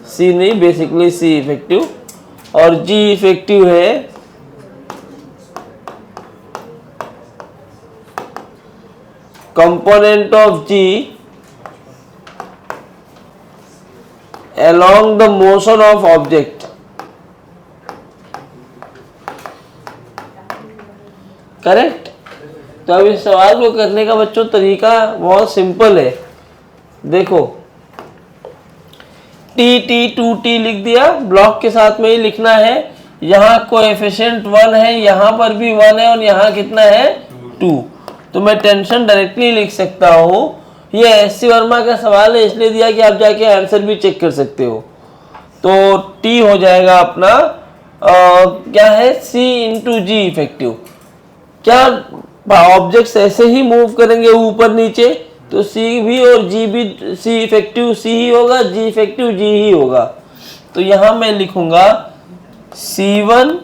सी नहीं, बेसिकली सी इफेक्टिव, और जी इफेक्टिव है component of G along the motion of object। Correct. तो अब इस सवाल को करने का बच्चों तरीका बहुत सिंपल है। देखो टी 2t लिख दिया, ब्लॉक के साथ में ही लिखना है। यहाँ कोएफिशिएंट 1 है, यहाँ पर भी 1 है, और यहाँ कितना है? 2। तो मैं टेंशन डायरेक्टली लिख सकता हूँ। ये एस सी वर्मा का सवाल है इसलिए दिया कि आप जाके आंसर भी चेक कर सकते हो। तो टी हो जाएगा अपना क्या है? सी इंटू जी इफेक्टिव। क्या ऑब्जेक्ट्स ऐसे ही मूव करेंगे ऊपर नीचे, तो सी भी और जी भी, सी इफेक्टिव सी ही होगा, जी इफेक्टिव जी ही होगा। तो यहाँ मैं लिखूंगा C1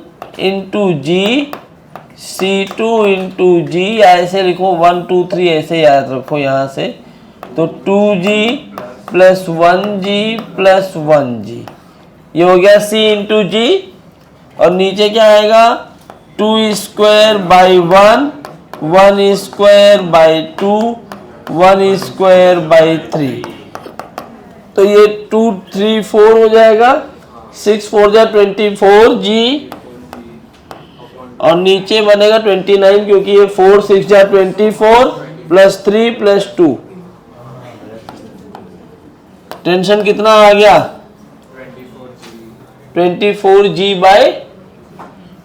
इंटू जी, C2 इंटू जी, या ऐसे लिखो 1 2 3 ऐसे याद रखो यहाँ से। तो 2g plus 1g plus 1g, ये हो गया C इंटू जी। और नीचे क्या आएगा? 2 square by 1, 1 square by 2, 1 square by 3। तो ये 2 3 4 हो जाएगा, 6 4 जा 24g, और नीचे बनेगा 29 क्योंकि ये 4 6 जा 24 प्लस 3 प्लस 2। टेंशन कितना आ गया? 24g by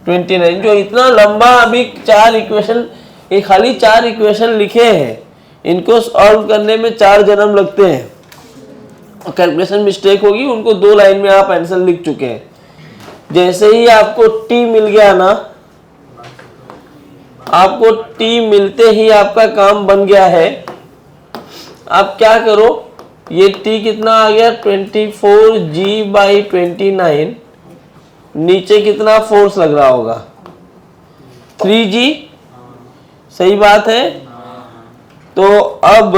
29। जो इतना लंबा अभी 4 इक्वेशन, ये खाली 4 इक्वेशन लिखे हैं, इनको सॉल्व करने में 4 जन्म लगते हैं। और कैलकुलेशन मिस्टेक होगी, उनको 2 लाइन में आप आंसर लिख चुके हैं। जैसे ही आपको टी मिल गया ना, आपको टी मिलते ही आपका काम बन गया है। आप क्या करो, ये टी कितना आ गया? 24g by 29। नीचे कितना फोर्स लग रहा होगा? 3g। सही बात है। तो अब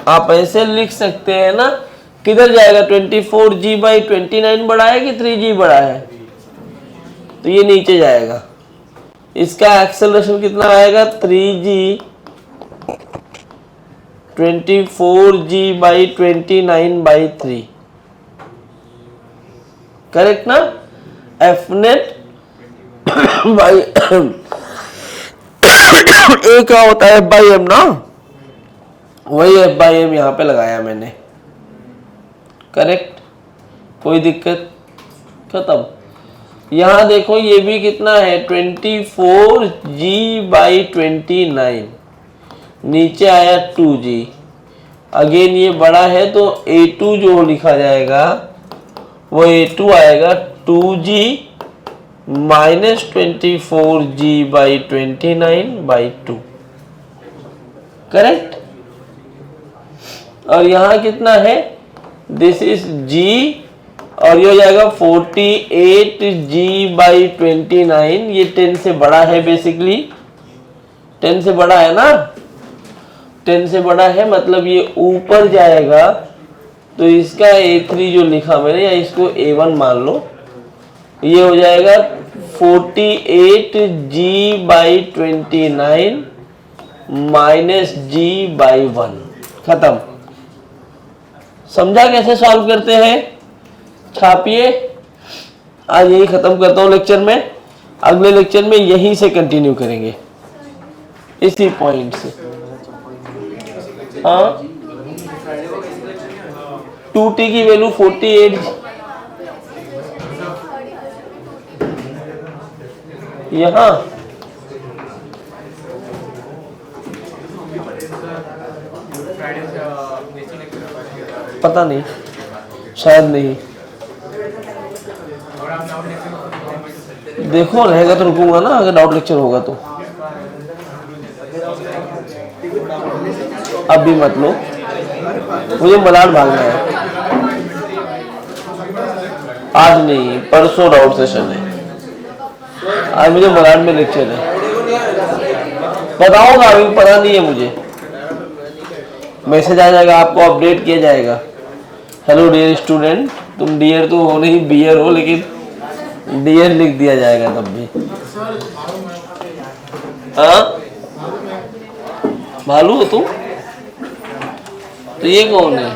आप ऐसे लिख सकते हैं ना, किधर जाएगा? 24g बाई 29 बड़ा है कि 3g बड़ा है? तो ये नीचे जाएगा। इसका एक्सेलरेशन कितना आएगा? 3g 24g by 29 by 3। Correct ना? एफ नेट बाई ए क्या होता है? एफ बाई एम ना, वही एफ बाई एम यहाँ पे लगाया मैंने। करेक्ट, कोई दिक्कत? खत्म। यहाँ देखो ये भी कितना है? 24g by 29। नीचे आया 2g। अगेन ये बड़ा है तो a2 जो लिखा जाएगा वो a2 आएगा 2g minus 24g by 29 by 2। Correct. और यहाँ कितना है? दिस इज g, और ये हो जाएगा 48g बाई 29। ये 10 से बड़ा है, बेसिकली 10 से बड़ा है ना, 10 से बड़ा है मतलब ये ऊपर जाएगा। तो इसका A3 जो लिखा मैंने, या इसको A1 मान लो, ये हो जाएगा 48g by 29 minus g by 1। खत्म। समझा कैसे सॉल्व करते हैं? छापिए। आज यही खत्म करता हूँ लेक्चर में। अगले लेक्चर में यहीं से कंटिन्यू करेंगे, इसी पॉइंट से। हाँ, 2t की वैल्यू 48 यहाँ, पता नहीं, शायद नहीं। देखो रहेगा तो रुकूंगा ना, अगर डाउट लेक्चर होगा तो। अभी मत लो, मुझे मलाड भागना है। आज नहीं, परसों डाउट सेशन है। आज मुझे मलाड में लेक्चर है। बताऊंगा, अभी पता नहीं है मुझे। मैसेज आ जाएगा, आपको अपडेट किया जाएगा। हेलो डियर स्टूडेंट, तुम डियर तो हो नहीं, बियर हो, लेकिन डियर लिख दिया जाएगा तब भी। हाँ भालू हो तुम? तो ये कौन है?